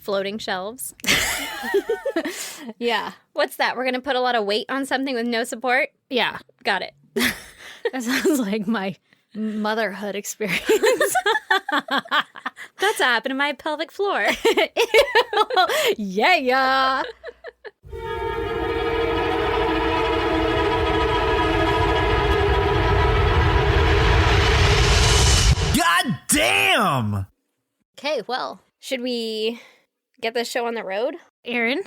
floating shelves. Yeah. What's that? We're going to put a lot of weight on something with no support? Yeah. Got it. That sounds like my motherhood experience. That's what happened to my pelvic floor. Yeah. God damn! Okay, well, Should we get this show on the road? Aaron,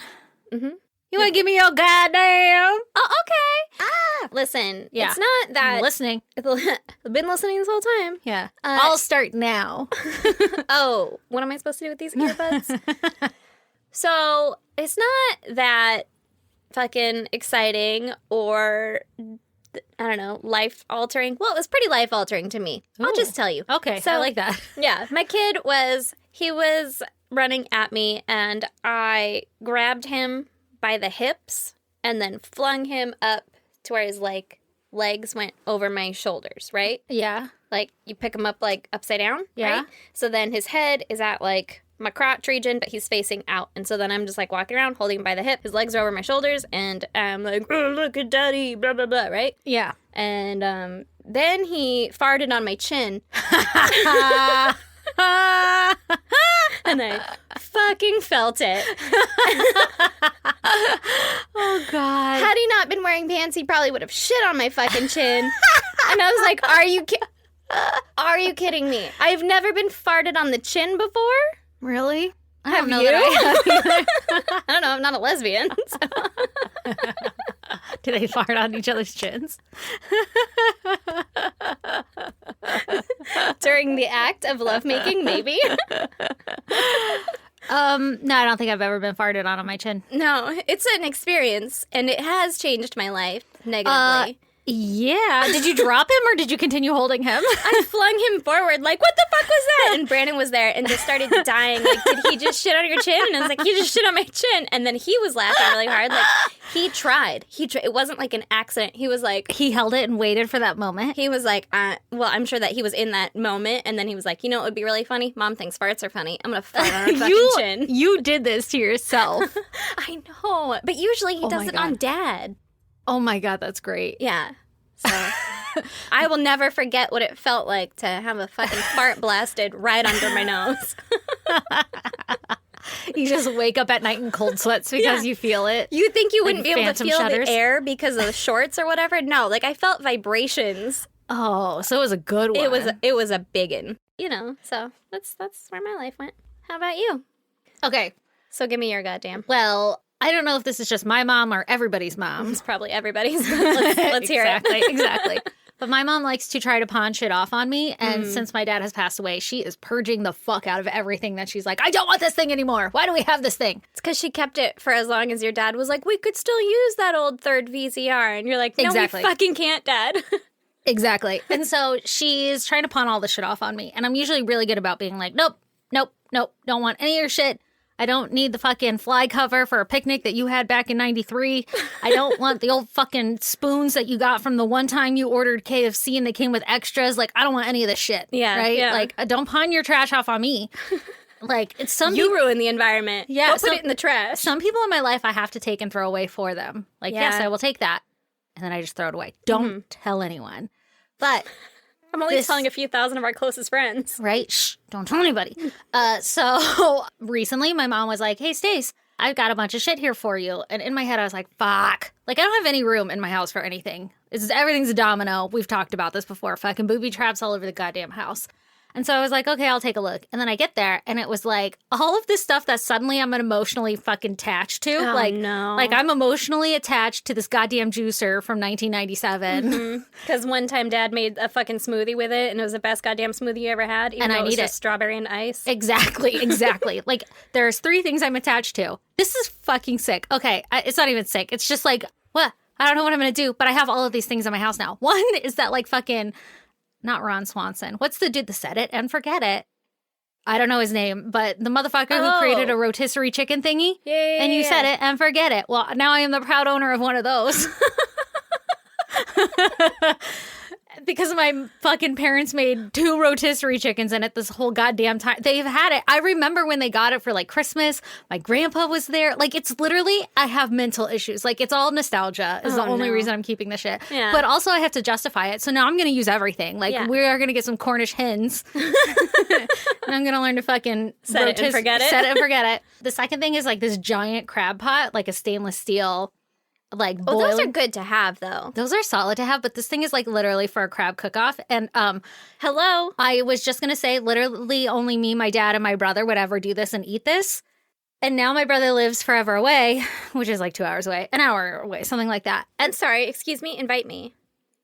Mm-hmm. you want to give me your goddamn? Oh, okay. Listen, Yeah. it's not I'm that... listening. I've been listening this whole time. Yeah. Uh, I'll start now. Oh, what am I supposed to do with these earbuds? So, it's not that fucking exciting or, I don't know, life-altering. Well, it was pretty life-altering to me. I'll Ooh. just tell you. Okay, So- I like that. Yeah, my kid was running at me, and I grabbed him by the hips and then flung him up to where his, legs went over my shoulders, right? Yeah. Like, you pick him up, upside down, Yeah. right? So then his head is at, my crotch region, but he's facing out. And so then I'm just, walking around, holding him by the hip. His legs are over my shoulders, and I'm like, oh, look at daddy, blah, blah, blah, right? Yeah. And then he farted on my chin. And I fucking felt it. Oh, God. Had he not been wearing pants, he probably would have shit on my fucking chin. And I was like, are you kidding me? I've never been farted on the chin before. Really? I Have don't know you? that I have either. I don't know. I'm not a lesbian. So. Do they fart on each other's chins? During the act of lovemaking, maybe. No, I don't think I've ever been farted on my chin. No, it's an experience, and it has changed my life negatively. Yeah. Did you drop him or did you continue holding him? I flung him forward, what the fuck was that? And Brandon was there and just started dying. Did he just shit on your chin? And I was like, he just shit on my chin. And then he was laughing really hard. He tried. It wasn't an accident. He was like... He held it and waited for that moment. He was like, well, I'm sure that he was in that moment. And then he was like, you know what would be really funny? Mom thinks farts are funny. I'm going to fart on her fucking chin. You did this to yourself. I know. But usually he does my it God. on Dad. Oh my God, that's great. Yeah. So I will never forget what it felt like to have a fucking fart blasted right under my nose. You just wake up at night in cold sweats because you feel it. You think you wouldn't be able to phantom feel shudders? the air because of the shorts or whatever? No, I felt vibrations. Oh, so it was a good one. It was a biggin. So that's where my life went. How about you? Okay. So give me your goddamn. Well, I don't know if this is just my mom or everybody's mom. It's probably everybody's. But let's hear it. Exactly. But my mom likes to try to pawn shit off on me. And since my dad has passed away, she is purging the fuck out of everything that she's like, I don't want this thing anymore. Why do we have this thing? It's because she kept it for as long as your dad was like, we could still use that old third VCR. And you're like, no, Exactly. we fucking can't, Dad. Exactly. And so she's trying to pawn all the shit off on me. And I'm usually really good about being like, nope, don't want any of your shit. I don't need the fucking fly cover for a picnic that you had back in 93. I don't want the old fucking spoons that you got from the one time you ordered KFC and they came with extras. I don't want any of this shit. Yeah, Right? yeah. Don't pawn your trash off on me. It's some You ruin the environment. Yeah, Don't put it in the trash. Some people in my life I have to take and throw away for them. Yes, Yeah. I will take that. And then I just throw it away. Don't tell anyone. But... I'm only telling a few thousand of our closest friends. Right? Shh, don't tell anybody. So recently my mom was like, hey, Stace, I've got a bunch of shit here for you. And in my head, I was like, fuck. I don't have any room in my house for anything. Everything's a domino. We've talked about this before. Fucking booby traps all over the goddamn house. And so I was like, okay, I'll take a look. And then I get there and it was all of this stuff that suddenly I'm emotionally fucking attached to. Oh, no. I'm emotionally attached to this goddamn juicer from 1997. Because one time Dad made a fucking smoothie with it and it was the best goddamn smoothie you ever had. Even And though I it was need just it. strawberry and ice. Exactly. There's 3 things I'm attached to. This is fucking sick. Okay, it's not even sick. It's just what? I don't know what I'm going to do, but I have all of these things in my house now. One is that fucking... Not Ron Swanson. What's the dude that said it and forget it? I don't know his name, but the motherfucker who created a rotisserie chicken thingy. Yeah. And you said it and forget it. Well, now I am the proud owner of one of those. because my fucking parents made 2 rotisserie chickens in it this whole goddamn time. They've had it. I remember when they got it for like Christmas. My grandpa was there. Like, it's literally, I have mental issues. Like, it's all nostalgia is the only reason I'm keeping the shit. Yeah. But also I have to justify it. So now I'm going to use everything. Like, we are going to get some Cornish hens. And I'm going to learn to fucking set it and forget it. Set it and forget it. The second thing is like this giant crab pot, like a stainless steel, like boiling. Those are good to have, though. Those are solid to have, but this thing is like literally for a crab cook-off. And hello, I was just gonna say, literally only me, my dad, and my brother would ever do this and eat this. And now my brother lives forever away, which is like 2 hours away, an hour away, something like that. And sorry, excuse me, invite me.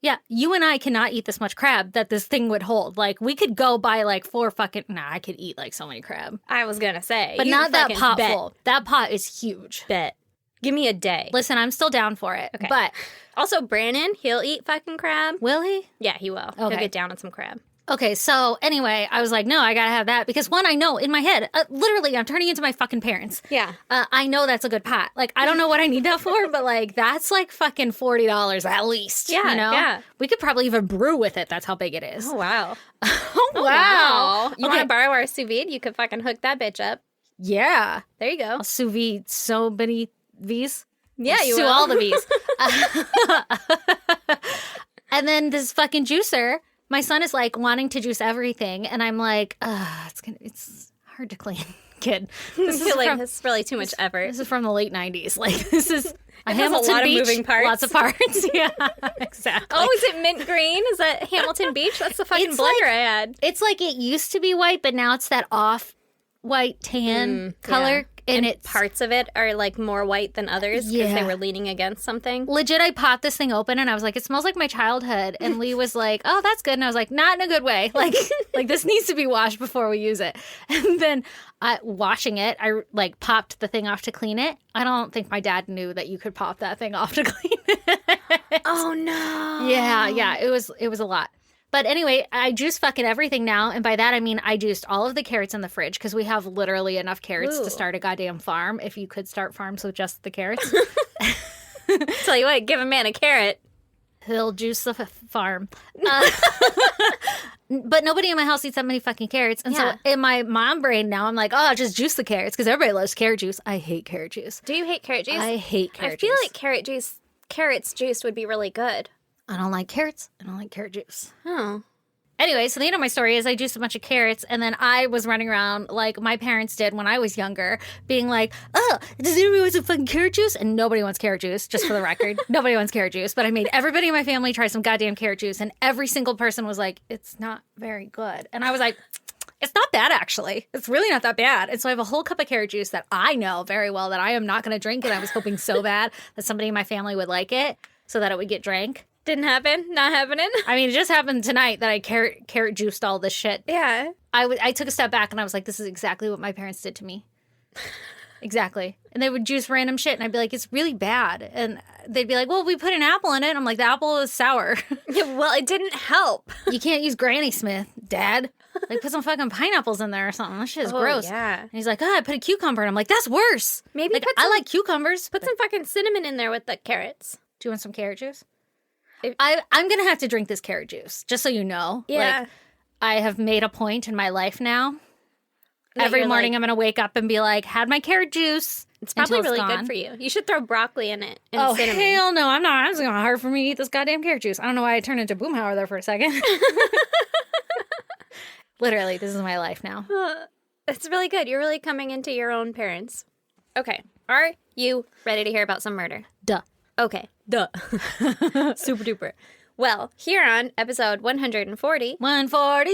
Yeah, you and I cannot eat this much crab that this thing would hold. Like, we could go buy like 4 fucking. Nah, I could eat like so many crab, I was gonna say, but you not that fucking pot bet. full. That pot is huge. Bet. Give me a day. Listen, I'm still down for it. Okay. But Also, Brandon, he'll eat fucking crab. will he? Yeah, he will. He'll Okay. get down on some crab. Okay, so anyway, I was like, no, I gotta have that because one, I know in my head, literally, I'm turning into my fucking parents. Yeah. I know that's a good pot. Like, I don't know what I need that for, but like, that's like fucking $40 at least. Yeah, you know? yeah. We could probably even brew with it. That's how big it is. Oh, wow. Oh, wow. You Okay. want to borrow our sous vide? You could fucking hook that bitch up. Yeah. There you go. I'll sous vide so many V's. Yeah, you Sous will. all the V's. And then this fucking juicer, my son is like wanting to juice everything, and I'm like, it's hard to clean, kid. This is Like, from, this is really too much effort. this is from the late 90s. Like, this is a has Hamilton a lot Beach, of moving parts. lots of parts. Yeah, exactly. Oh, is it mint green? Is that Hamilton Beach? That's the fucking It's blender like- I had. It's like it used to be white, but now it's that off white tan color, Yeah. and it's Parts of it are like more white than others because Yeah. they were leaning against something. legit. I popped this thing open, and I was like, "It smells like my childhood." And Lee was like, "Oh, that's good." And I was like, "Not in a good way. Like, like this needs to be washed before we use it." And then washing it, I like popped the thing off to clean it. I don't think my dad knew that you could pop that thing off to clean it. Oh no. Yeah, it was a lot. But anyway, I juice fucking everything now, and by that I mean I juiced all of the carrots in the fridge because we have literally enough carrots Ooh. to start a goddamn farm. If you could start farms with just the carrots, Tell you what, give a man a carrot. he'll juice the farm. But nobody in my house eats that many fucking carrots, and Yeah. so in my mom brain now, I'm like, oh, just juice the carrots because everybody loves carrot juice. I hate carrot juice. Do you hate carrot juice? I hate carrot I feel juice. like carrots juiced would be really good. I don't like carrots. I don't like carrot juice. Oh. Anyway, so the end of my story is I juiced a bunch of carrots, and then I was running around like my parents did when I was younger, being like, oh, does anybody want some fucking carrot juice? And nobody wants carrot juice, just for the record. Nobody wants carrot juice. But I made everybody in my family try some goddamn carrot juice, and every single person was like, it's not very good. And I was like, it's not bad, actually. It's really not that bad. And so I have a whole cup of carrot juice that I know very well that I am not going to drink, and I was hoping so bad that somebody in my family would like it so that it would get drank. Didn't happen? Not happening? I mean, it just happened tonight that I carrot juiced all this shit. Yeah. I took a step back and I was like, this is exactly what my parents did to me. Exactly. And they would juice random shit and I'd be like, it's really bad. And they'd be like, well, we put an apple in it. I'm like, the apple is sour. Yeah, well, it didn't help. You can't use Granny Smith, Dad. Like, put some fucking pineapples in there or something. That shit is gross. Yeah. And he's like, oh, I put a cucumber. And I'm like, that's worse. Maybe Like, put I some- like cucumbers. Put some fucking cinnamon in there with the carrots. Do you want some carrot juice? If- I'm going to have to drink this carrot juice, just so you know. Yeah. Like, I have made a point in my life now. That Every you're morning like- I'm going to wake up and be like, had my carrot juice. It's probably until really gone. good for you. You should throw broccoli in it and Oh, cinnamon. hell no. I'm not. It's going to be hard for me to eat this goddamn carrot juice. I don't know why I turned into Boomhauer there for a second. Literally, this is my life now. It's really good. You're really coming into your own parents. Okay. Are you ready to hear about some murder? Duh. Okay. Duh. Super duper. Well, here on episode 140, 140.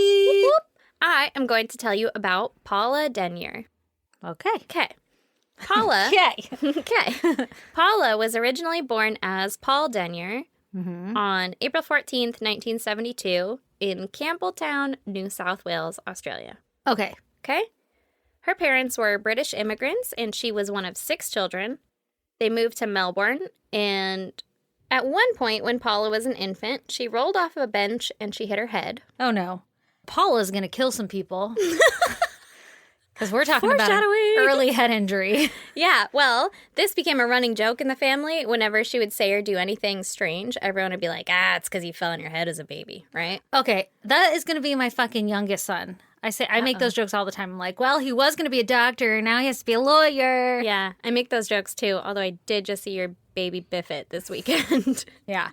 I am going to tell you about Paula Denyer. Okay. Okay. Paula. Okay. Okay. Paula was originally born as Paul Denyer on April 14th, 1972 in Campbelltown, New South Wales, Australia. Okay. Okay? Her parents were British immigrants, and she was one of 6 children. They moved to Melbourne, and at one point when Paula was an infant, she rolled off a bench and she hit her head. Oh, no. Paula's going to kill some people. Because we're talking about an Foreshadowing. early head injury. Yeah, well, this became a running joke in the family. Whenever she would say or do anything strange, everyone would be like, it's because you fell on your head as a baby, right? Okay, that is going to be my fucking youngest son. I make those jokes all the time. I'm like, well, he was going to be a doctor, now he has to be a lawyer. Yeah, I make those jokes too, although I did just see your baby Biffet this weekend. Yeah.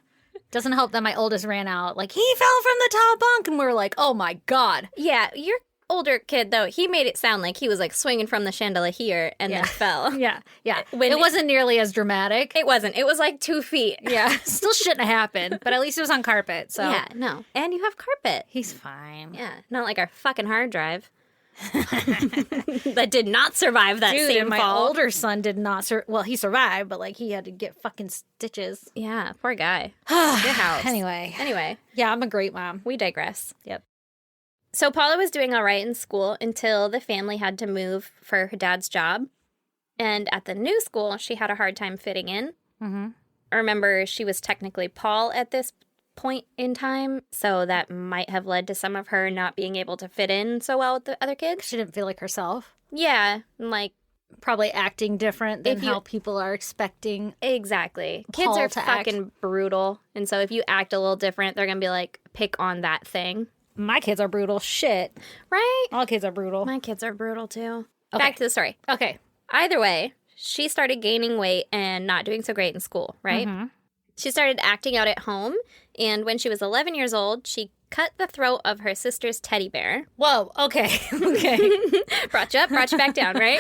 Doesn't help that my oldest ran out, like, he fell from the top bunk, and we were like, oh my God. Yeah, your older kid, though, he made it sound like he was like swinging from the chandelier and then fell. Yeah. When it wasn't nearly as dramatic. It wasn't. It was like 2 feet. Yeah. Still shouldn't have happened, but at least it was on carpet, so. Yeah, no. And you have carpet. He's fine. Yeah, not like our fucking hard drive. That did not survive that Dude, same and my fall. older son did not well, he survived, but like he had to get fucking stitches. Yeah, poor guy. Your house. Anyway. Yeah, I'm a great mom. We digress. Yep. So Paula was doing all right in school until the family had to move for her dad's job. And at the new school, she had a hard time fitting in. Mm-hmm. Remember, she was technically Paul at this point in time, so that might have led to some of her not being able to fit in so well with the other kids. She didn't feel like herself. Yeah, like, Probably acting different than how people are expecting. exactly. Kids Paul are to fucking brutal, and so if you act a little different, they're gonna be like, pick on that thing. My kids are brutal. Shit. Right? All kids are brutal. My kids are brutal, too. Okay. Back to the story. Okay. Either way, she started gaining weight and not doing so great in school, right? Mm-hmm. She started acting out at home, and when she was 11 years old, she cut the throat of her sister's teddy bear. Whoa. Okay. Okay. Brought you up, brought you back down, right?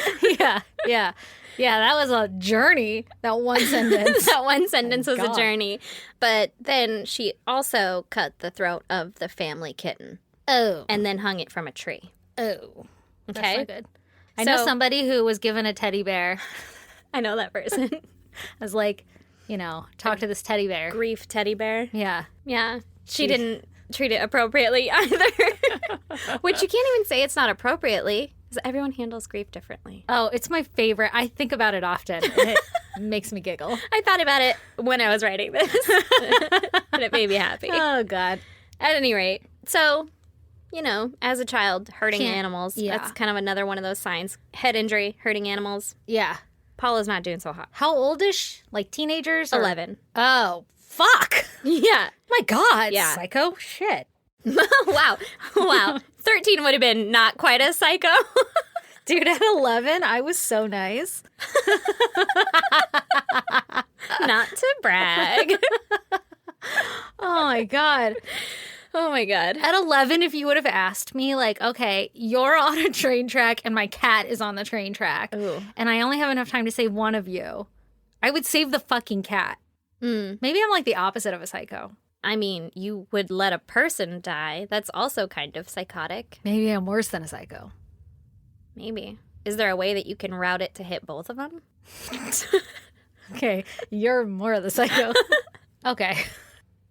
Yeah. That was a journey. That one sentence. That one sentence was God. a journey. But then she also cut the throat of the family kitten Oh. and then hung it from a tree. Oh. That's Okay? not good. I know So- somebody who was given a teddy bear. I know that person. I was like, talk to this teddy bear. Grief teddy bear. Yeah. Yeah. She didn't treat it appropriately either. Which you can't even say it's not appropriately, because everyone handles grief differently. Oh, it's my favorite. I think about it often, and it makes me giggle. I thought about it when I was writing this, and it made me happy. Oh, God. At any rate, so, as a child, hurting Can't- animals, yeah. that's kind of another one of those signs. Head injury, hurting animals. Yeah. Paula's not doing so hot. How old is she? Like teenagers? Or- 11. Oh, fuck. Yeah. My God. Yeah. Psycho. Shit. Wow. 13 would have been not quite as psycho. Dude, at 11, I was so nice. Not to brag. Oh, my God. Oh my God. At 11, if you would have asked me, like, okay, you're on a train track and my cat is on the train track, Ooh. and I only have enough time to save one of you, I would save the fucking cat. Maybe I'm like the opposite of a psycho. I mean, you would let a person die. That's also kind of psychotic. Maybe I'm worse than a psycho. Maybe. Is there a way that you can route it to hit both of them? Okay, you're more of the psycho. Okay.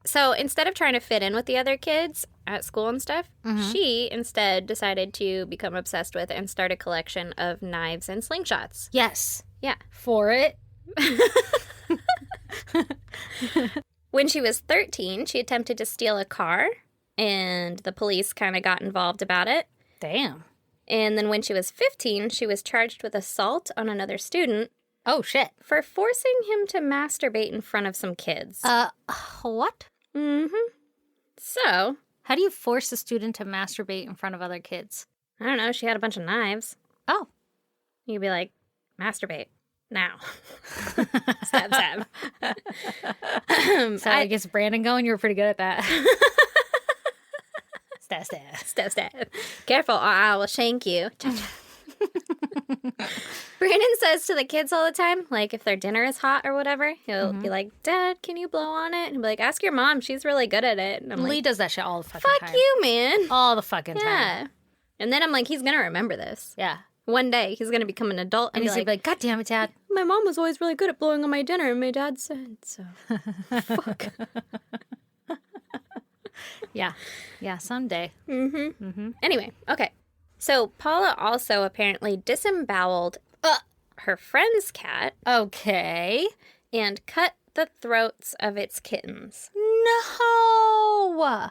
So instead of trying to fit in with the other kids at school and stuff, she instead decided to become obsessed with and start a collection of knives and slingshots. Yes. Yeah. For it. When she was 13, she attempted to steal a car, and the police kind of got involved about it. Damn. And then when she was 15, she was charged with assault on another student Oh, shit. for forcing him to masturbate in front of some kids. What? Mm-hmm. So, How do you force a student to masturbate in front of other kids? I don't know, she had a bunch of knives. Oh. You'd be like, masturbate. Now. Stab, stab. So I guess Brandon going, you were pretty good at that. Stab, stab. Stab, stab. Careful, or I will shank you. Brandon says to the kids all the time, like, if their dinner is hot or whatever, he'll be like, Dad, can you blow on it? And he'll be like, ask your mom. She's really good at it. And I'm Lee like, does that shit all the fucking fuck time. you, man. All the fucking time. Yeah. And then I'm like, he's going to remember this. Yeah. One day, he's going to become an adult And and he's be like, God damn it, Dad. my mom was always really good at blowing on my dinner, and my dad said so. Fuck. Yeah. Yeah, someday. Anyway, okay. So Paula also apparently disemboweled her friend's cat Okay. and cut the throats of its kittens. No.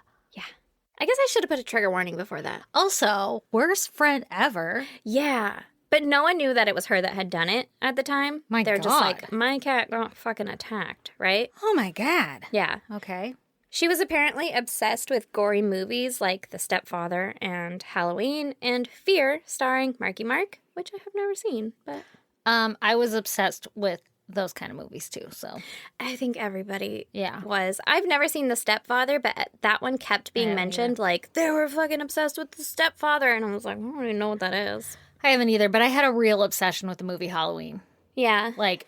I guess I should have put a trigger warning before that. Also, worst friend ever. Yeah. But no one knew that it was her that had done it at the time. My They're just like, God. my cat got fucking attacked, right? Oh my God. Yeah. Okay. She was apparently obsessed with gory movies like The Stepfather and Halloween and Fear starring Marky Mark, which I have never seen, but I was obsessed with those kind of movies too, so. I think everybody Yeah. was. I've never seen The Stepfather, but that one kept being mentioned. Like, they were fucking obsessed with The Stepfather. And I was like, I don't even know what that is. I haven't either, but I had a real obsession with the movie Halloween. Yeah. Like,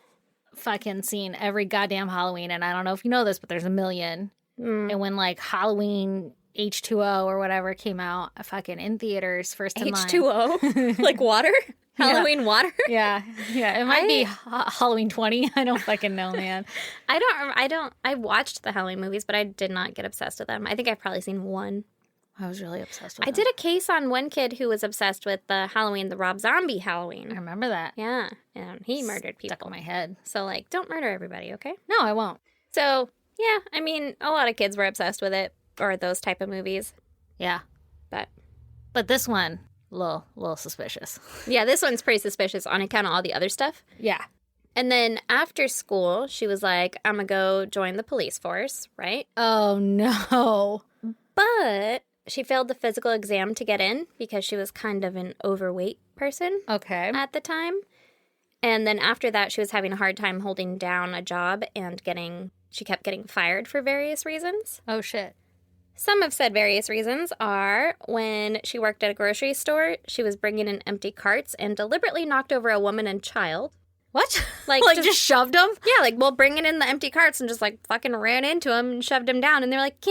fucking seen every goddamn Halloween, and I don't know if you know this, but there's a million. And when, like, Halloween H2O or whatever came out, fucking in theaters, first in line. H2O? Like water? Halloween water? Yeah. It might be Halloween 20. I don't fucking know, man. I watched the Halloween movies, but I did not get obsessed with them. I think I've probably seen one. I was really obsessed with I them. did a case on one kid who was obsessed with the Rob Zombie Halloween. I remember that. Yeah, and he murdered people. Stuck in my head. So, like, don't murder everybody, okay? No, I won't. So, yeah, I mean, a lot of kids were obsessed with it, or those type of movies. Yeah. But this one, little suspicious. yeah, this one's pretty suspicious on account of all the other stuff. Yeah. And then after school, she was like, I'm going to go join the police force, right? Oh, no. But she failed the physical exam to get in because she was kind of an overweight person Okay. at the time. And then after that, she was having a hard time holding down a job and she kept getting fired for various reasons. Oh, shit. Some of said various reasons are when she worked at a grocery store, she was bringing in empty carts and deliberately knocked over a woman and child. What? Like, just shoved them? Yeah, like, well, bringing in the empty carts and just, like, fucking ran into him and shoved him down. And they're like,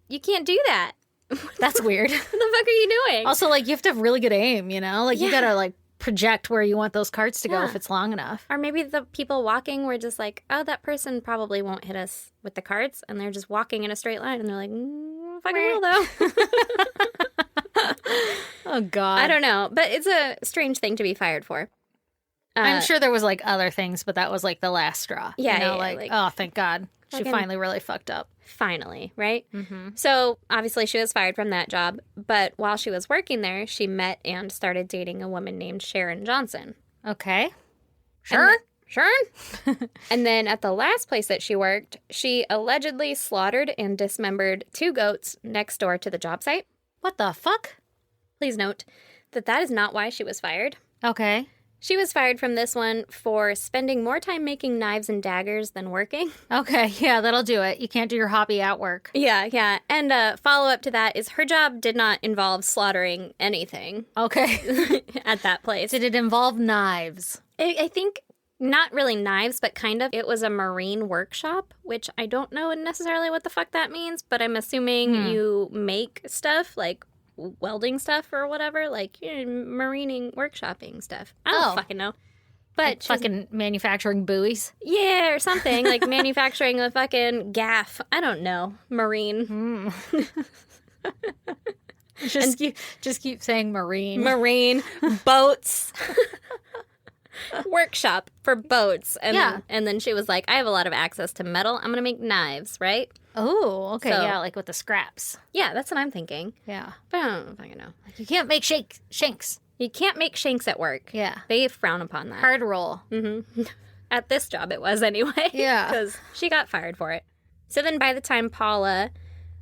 you can't do that. That's weird. What the fuck are you doing? Also, like, you have to have really good aim, you know? Like, you Yeah. gotta, like, project where you want those carts to go Yeah. if it's long enough. Or maybe the people walking were just like, oh, that person probably won't hit us with the carts. And they're just walking in a straight line. And they're like, fucking will, though. Oh, God. I don't know. But it's a strange thing to be fired for. I'm sure there was, like, other things, but that was, like, the last straw. Yeah, You know, yeah, like, like- oh, thank God. She Fucking- finally really fucked up. Finally, right? Mm-hmm. So obviously she was fired from that job. But while she was working there, she met and started dating a woman named Sharon Johnson. Okay. Sure. And then at the last place that she worked, she allegedly slaughtered and dismembered 2 goats next door to the job site. What the fuck? Please note that is not why she was fired. Okay. She was fired from this one for spending more time making knives and daggers than working. Okay, yeah, that'll do it. You can't do your hobby at work. Yeah. And follow up to that is her job did not involve slaughtering anything Okay. at that place. Did it involve knives? I think not really knives, but kind of. It was a marine workshop, which I don't know necessarily what the fuck that means, but I'm assuming you make stuff like welding stuff or whatever, like marining, workshopping stuff. I don't fucking know. But Like fucking manufacturing buoys? yeah, or something like manufacturing a fucking gaff. I don't know. Marine. Just keep saying marine. Marine boats. Workshop for boats. And then she was like, I have a lot of access to metal. I'm going to make knives, right? Oh, okay, So- yeah, like with the scraps. Yeah, that's what I'm thinking. Yeah. But I don't fucking know. Like you can't make shanks. You can't make shanks at work. Yeah. They frown upon that. Hard roll. At this job, it was anyway. Yeah. Because she got fired for it. So then by the time Paula,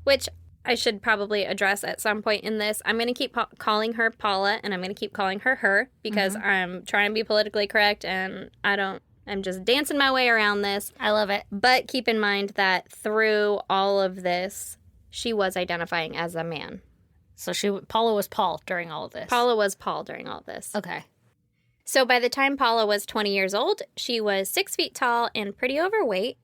which I should probably address at some point in this, I'm going to keep calling her Paula and I'm going to keep calling her because I'm trying to be politically correct and I'm just dancing my way around this. I love it. But keep in mind that through all of this, she was identifying as a man. So Paula was Paul during all of this. Paula was Paul during all of this. Okay. So by the time Paula was 20 years old, she was 6 feet tall and pretty overweight.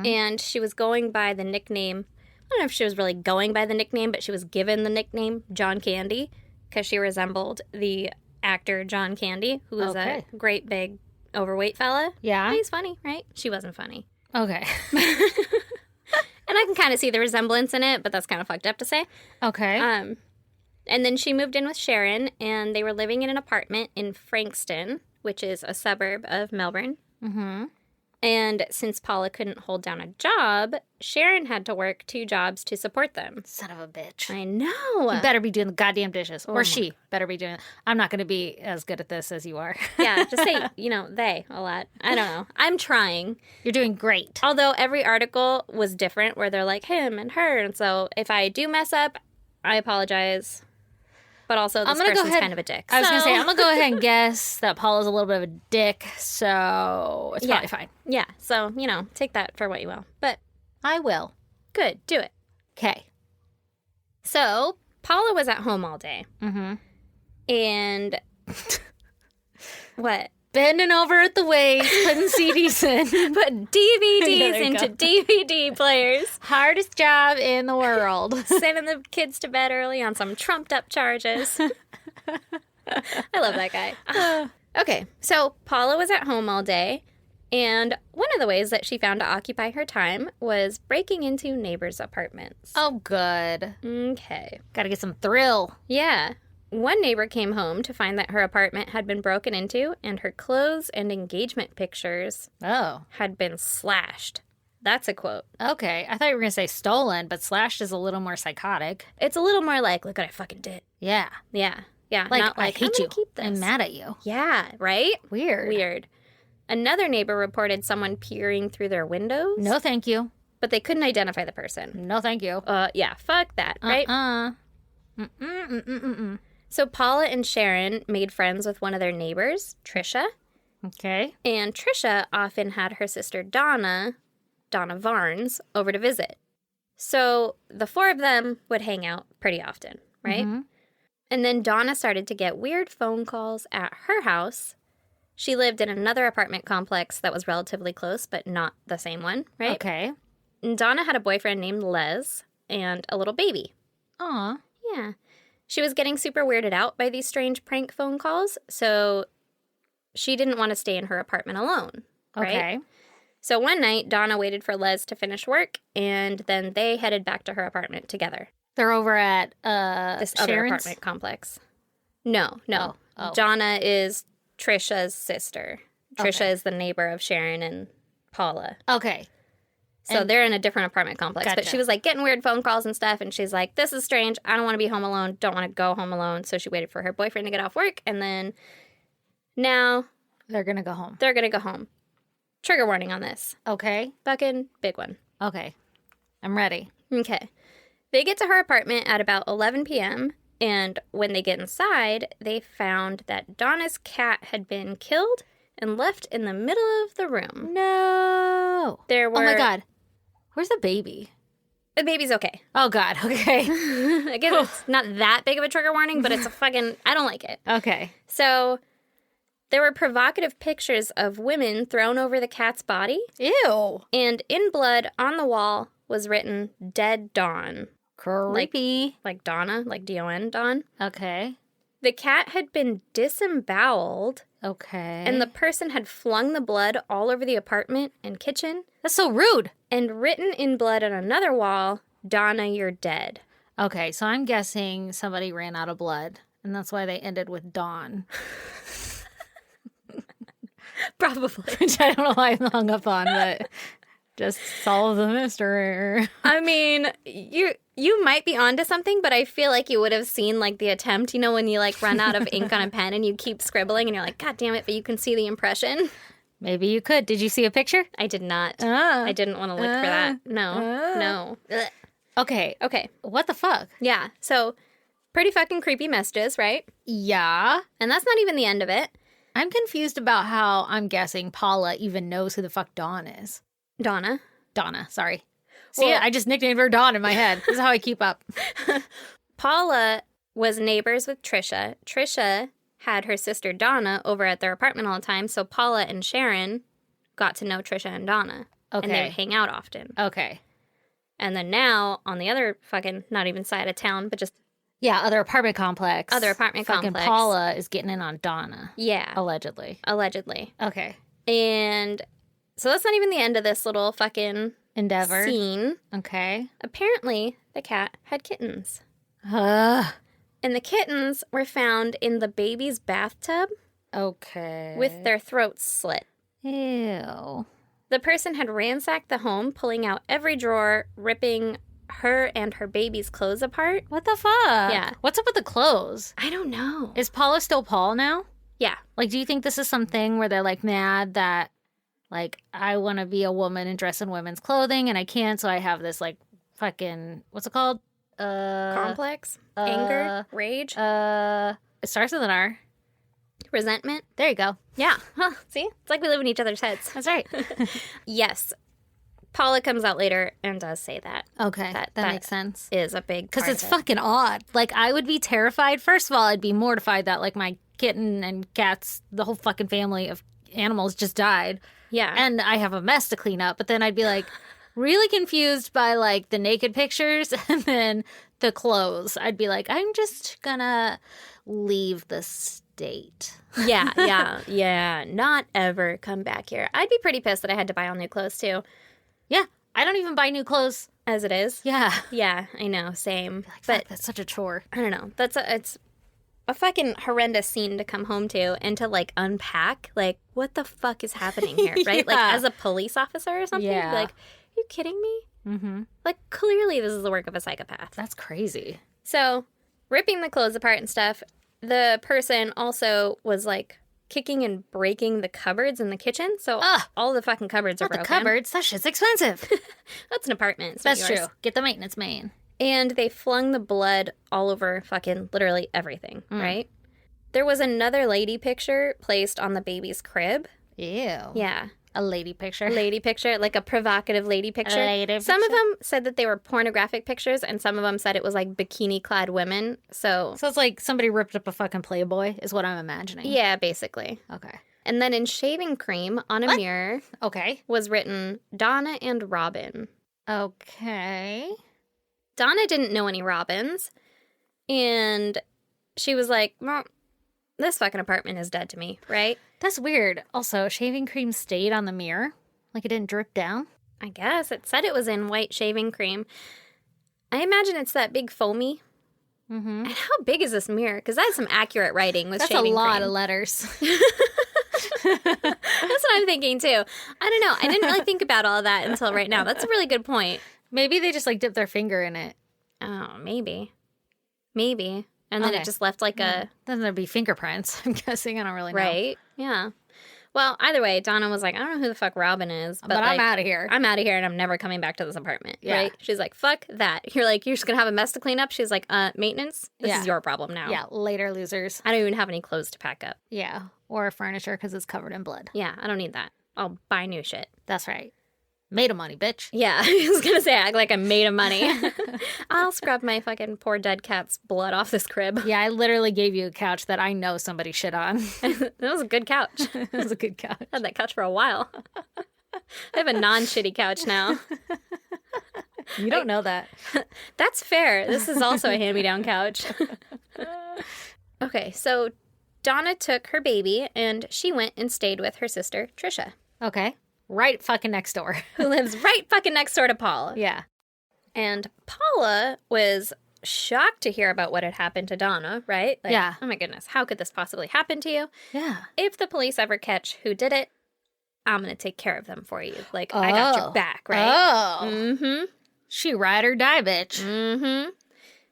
And she was going by the nickname, I don't know if she was really going by the nickname, but she was given the nickname John Candy because she resembled the actor John Candy, who was a great big overweight fella. Yeah. He's funny, right? She wasn't funny. Okay. And I can kind of see the resemblance in it, but that's kind of fucked up to say. Okay. And then she moved in with Sharon, and they were living in an apartment in Frankston, which is a suburb of Melbourne. And since Paula couldn't hold down a job, Sharon had to work 2 jobs to support them. Son of a bitch. I know. You better be doing the goddamn dishes. Or she better be doing it. I'm not going to be as good at this as you are. Yeah, just say, they a lot. I don't know. I'm trying. You're doing great. Although every article was different where they're like him and her. And so if I do mess up, I apologize. But also this person's kind of a dick. I was going to say, I'm going to go ahead and guess that Paula's a little bit of a dick. So it's probably fine. Yeah. So, take that for what you will. But I will. good. Do it. Okay. So Paula was at home all day. Mm-hmm. And what? Bending over at the waist, putting CDs in. Put DVDs Yeah, there you into go. DVD players. Hardest job in the world. Sending the kids to bed early on some trumped up charges. I love that guy. Okay, so Paula was at home all day, and one of the ways that she found to occupy her time was breaking into neighbors' apartments. Oh, good. Okay. Got to get some thrill. Yeah. One neighbor came home to find that her apartment had been broken into and her clothes and engagement pictures Oh, had been slashed. That's a quote. okay. I thought you were going to say stolen, but slashed is a little more psychotic. It's a little more like, look what I fucking did. Yeah. Yeah. Yeah. Like, not like I hate I'm gonna you. keep this. I'm mad at you. Yeah, right? Weird. Weird. Another neighbor reported someone peering through their windows. No, thank you. But they couldn't identify the person. No, thank you. Yeah, fuck that, right? So Paula and Sharon made friends with one of their neighbors, Trisha. Okay. And Trisha often had her sister Donna Varnes, over to visit. So the 4 of them would hang out pretty often, right? Mm-hmm. And then Donna started to get weird phone calls at her house. She lived in another apartment complex that was relatively close, but not the same one, right? Okay. And Donna had a boyfriend named Les and a little baby. Aw. Yeah. She was getting super weirded out by these strange prank phone calls, so she didn't want to stay in her apartment alone, right? Okay. So one night, Donna waited for Les to finish work, and then they headed back to her apartment together. They're over at This other Sharon's? apartment complex. No. Oh. Donna is Trisha's sister. Trisha Okay. is the neighbor of Sharon and Paula. Okay. So And- they're in a different apartment complex. But Gotcha. she was like getting weird phone calls and stuff. And she's like, this is strange. I don't want to be home alone. Don't want to go home alone. So she waited for her boyfriend to get off work. And then now They're going to go home. they're going to go home. Trigger warning on this. Okay. Fucking big one. Okay. I'm ready. Okay. They get to her apartment at about 11 p.m. And when they get inside, they found that Donna's cat had been killed and left in the middle of the room. No. There were... Oh my God. Where's the baby? The baby's okay. Oh God. Okay. I guess it's not that big of a trigger warning, but it's a fucking... I don't like it. Okay. So there were provocative pictures of women thrown over the cat's body. Ew. And in blood on the wall was written, Dead Dawn. Creepy. Like Donna, like D-O-N, Dawn. Okay. The cat had been disemboweled, Okay. and the person had flung the blood all over the apartment and kitchen, That's so rude. and written in blood on another wall, Donna, you're dead. Okay, so I'm guessing somebody ran out of blood, and that's why they ended with Dawn. Probably. Which I don't know why I'm hung up on, but just solve the mystery. I mean, you might be onto something, but I feel like you would have seen like the attempt, when you like run out of ink on a pen and you keep scribbling and you're like, God damn it, but you can see the impression. Maybe you could. Did you see a picture? I did not. Ah. I didn't want to look for that. No. Ugh. Okay. Okay. What the fuck? Yeah. So pretty fucking creepy messages, right? Yeah. And that's not even the end of it. I'm confused about how I'm guessing Paula even knows who the fuck Dawn is. Donna. Donna, sorry. See, Well- I just nicknamed her Dawn in my head. This is how I keep up. Paula was neighbors with Trisha. Trisha had her sister Donna over at their apartment all the time, so Paula and Sharon got to know Trisha and Donna. And they Okay. would hang out often. Okay. And then now, on the other fucking, not even side of town, but just, Yeah, other apartment complex. Other apartment Fucking complex. Paula is getting in on Donna. yeah, Allegedly. allegedly. Okay. And so that's not even the end of this little fucking Endeavor. scene. Okay. Apparently, the cat had kittens. Ugh. And the kittens were found in the baby's bathtub Okay. with their throats slit. Ew. The person had ransacked the home, pulling out every drawer, ripping her and her baby's clothes apart. What the fuck? Yeah. What's up with the clothes? I don't know. Is Paula still Paul now? Yeah. Like, do you think this is something where they're, like, mad that, like, I want to be a woman and dress in women's clothing and I can't, so I have this, like, fucking, what's it called? Complex? Anger? Rage? It starts with an R. Resentment? There you go. Yeah. Huh. See? It's like we live in each other's heads. That's right. Yes. Paula comes out later and does say that. Okay, that makes sense. Is a big Because part it's of it. fucking odd. Like, I would be terrified. First of all, I'd be mortified that, like, my kitten and cats, the whole fucking family of animals just died. Yeah. And I have a mess to clean up. But then I'd be, like, really confused by, like, the naked pictures and then the clothes. I'd be like, I'm just gonna leave the state. Yeah. Not ever come back here. I'd be pretty pissed that I had to buy all new clothes, too. Yeah, I don't even buy new clothes. As it is. Yeah. Yeah, I know. Same. Like, But fuck, that's such a chore. I don't know. It's a fucking horrendous scene to come home to and to, like, unpack. Like, what the fuck is happening here, right? Like, Yeah. as a police officer or something? Yeah. Like, are you kidding me? Mm-hmm. Like, clearly this is the work of a psychopath. That's crazy. So, ripping the clothes apart and stuff, the person also was, like, kicking and breaking the cupboards in the kitchen. So, all the fucking cupboards are Not the broken. cupboards. That shit's expensive. That's an apartment. It's not That's yours. true. Get the maintenance man. And they flung the blood all over fucking literally everything, right? There was another lady picture placed on the baby's crib. Ew. Yeah. A lady picture. Lady picture, like a provocative lady picture. lady Some of picture? them said that they were pornographic pictures, and some of them said it was like bikini-clad women. So, So it's like somebody ripped up a fucking Playboy, is what I'm imagining. yeah, basically. Okay. And then in shaving cream on a mirror Okay. was written Donna and Robin. Okay. Donna didn't know any Robins, and she was like, well, this fucking apartment is dead to me, right? That's weird. Also, shaving cream stayed on the mirror? Like it didn't drip down? I guess. It said it was in white shaving cream. I imagine it's that big foamy. Mm-hmm. And how big is this mirror? Because that's some accurate writing with That's a shaving lot cream. of letters. That's what I'm thinking, too. I don't know. I didn't really think about all of that until right now. That's a really good point. Maybe they just like dipped their finger in it. Oh, maybe. Maybe. And then Okay. it just left like a... Then there'd be fingerprints, I'm guessing. I don't really know. Right? Yeah. Well, either way, Donna was like, I don't know who the fuck Robin is, but But I'm like, out of here. I'm out of here and I'm never coming back to this apartment. Yeah. Right? She's like, fuck that. You're like, you're just going to have a mess to clean up? She's like, maintenance? This Yeah. is your problem now. Yeah, later losers. I don't even have any clothes to pack up. Yeah. Or furniture because it's covered in blood. Yeah, I don't need that. I'll buy new shit. That's right. Made of money, bitch. Yeah, I was going to say, act like I'm made of money. I'll scrub my fucking poor dead cat's blood off this crib. Yeah, I literally gave you a couch that I know somebody shit on. That was a good couch. It was a good couch. I had that couch for a while. I have a non-shitty couch now. You don't know that. That's fair. This is also a hand-me-down couch. Okay, so Donna took her baby and she went and stayed with her sister, Trisha, Okay. Right fucking next door. who lives right fucking next door to Paula. Yeah. And Paula was shocked to hear about what had happened to Donna, right? Like, Yeah. oh my goodness, how could this possibly happen to you? Yeah. If the police ever catch who did it, I'm going to take care of them for you. Like, I got your back, right? Oh. Mm-hmm. She ride or die, bitch. Mm-hmm.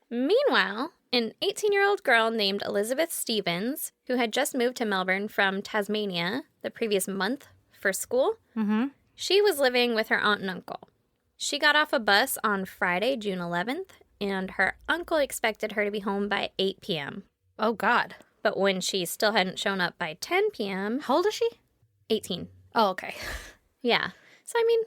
Meanwhile, an 18-year-old girl named Elizabeth Stevens, who had just moved to Melbourne from Tasmania the previous month for school, Mm-hmm. she was living with her aunt and uncle. She got off a bus on Friday, June 11th, and her uncle expected her to be home by 8 p.m. Oh, God. But when she still hadn't shown up by 10 p.m., How old is she? 18. Oh, okay. Yeah. So, I mean,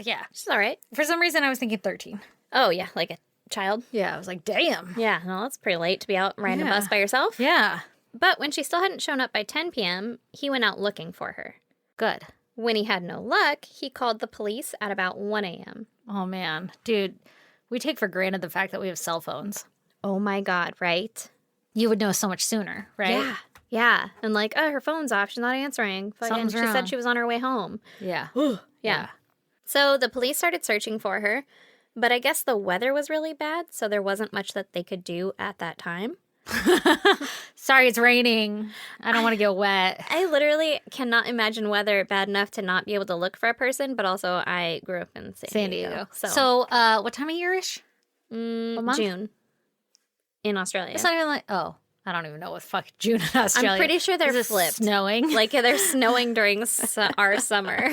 Yeah. she's all right. For some reason, I was thinking 13. Oh, yeah, like a child. Yeah, I was like, damn. Yeah, no, that's pretty late to be out riding a Yeah. bus by yourself. Yeah. But when she still hadn't shown up by 10 p.m., he went out looking for her. Good. When he had no luck, he called the police at about 1 a.m. Oh, man. Dude, we take for granted the fact that we have cell phones. Oh my God, right? You would know so much sooner, right? Yeah. Yeah. And like, oh, her phone's off. She's not answering. Fucking, Something's she wrong. said she was on her way home. Yeah. Yeah. So the police started searching for her, but I guess the weather was really bad, so there wasn't much that they could do at that time. Sorry, it's raining. I don't want to get wet. I literally cannot imagine weather bad enough to not be able to look for a person, but also I grew up in San Diego. So, what time of year-ish? What month? June in Australia. It's not even like, I don't even know what fuck June in Australia. I'm pretty sure they're Is it flipped. snowing. Like they're snowing during our summer.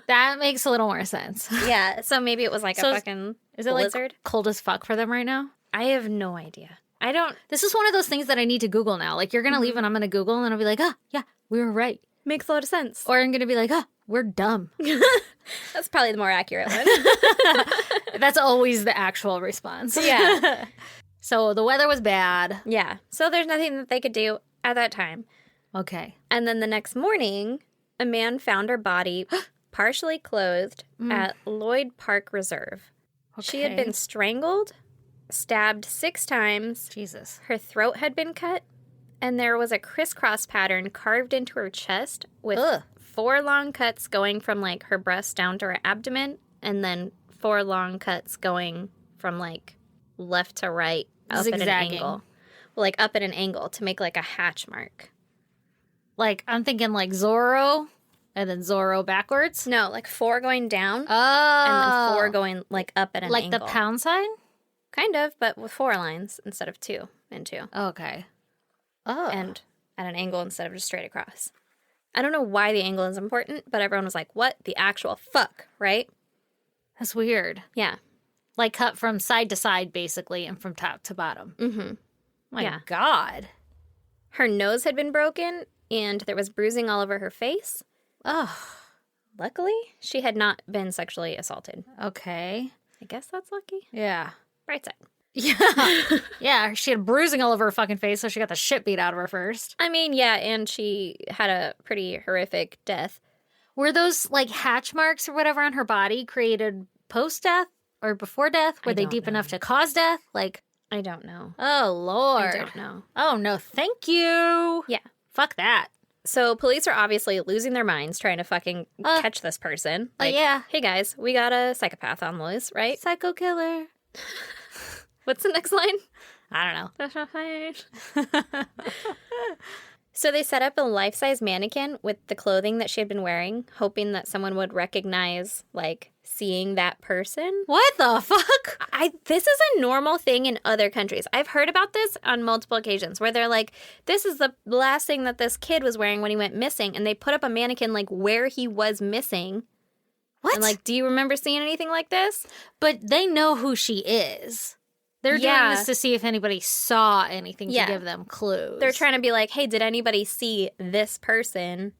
That makes a little more sense. Yeah, so maybe it was like So a fucking Is it blizzard. like cold as fuck for them right now? I have no idea. I don't. This is one of those things that I need to Google now. Like, you're going to leave and I'm going to Google and I'll be like, yeah, we were right. Makes a lot of sense. Or I'm going to be like, we're dumb. That's probably the more accurate one. That's always the actual response. Yeah. So the weather was bad. Yeah. So there's nothing that they could do at that time. Okay. And then the next morning, a man found her body partially clothed at Lloyd Park Reserve. She had been strangled, stabbed 6 times. Jesus. Her throat had been cut, and there was a crisscross pattern carved into her chest with 4 long cuts going from like her breast down to her abdomen, and then 4 long cuts going from like left to right up at an angle. Like up at an angle to make like a hatch mark. Like, I'm thinking like Zorro and then Zorro backwards. No, like 4 going down Oh. and then 4 going like up at an like angle. the pound sign? Kind of, but with 4 lines instead of 2 and 2. Okay. Oh. And at an angle instead of just straight across. I don't know why the angle is important, but everyone was like, what the actual fuck, right? That's weird. Yeah. Like cut from side to side, basically, and from top to bottom. Mm-hmm. My Yeah. God. Her nose had been broken, and there was bruising all over her face. Oh. Luckily, she had not been sexually assaulted. Okay. I guess that's lucky. Yeah. Right side. Yeah. Yeah, she had bruising all over her fucking face, so she got the shit beat out of her first. I mean, yeah, and she had a pretty horrific death. Were those, like, hatch marks or whatever on her body created post-death or before death? Were they don't deep know. enough to cause death? Like, I don't know. oh, Lord. I don't know. Oh, no, thank you. Yeah. Fuck that. So police are obviously losing their minds trying to fucking catch this person. Like, yeah. Hey guys, we got a psychopath on the loose, right? Psycho killer. What's the next line? I don't know. That's not fine. So they set up a life-size mannequin with the clothing that she had been wearing, hoping that someone would recognize, like, seeing that person. What the fuck? This is a normal thing in other countries. I've heard about this on multiple occasions where they're like, this is the last thing that this kid was wearing when he went missing, and they put up a mannequin, like, where he was missing. What? And, like, do you remember seeing anything like this? But they know who she is. They're doing this to see if anybody saw anything to give them clues. They're trying to be like, hey, did anybody see this person?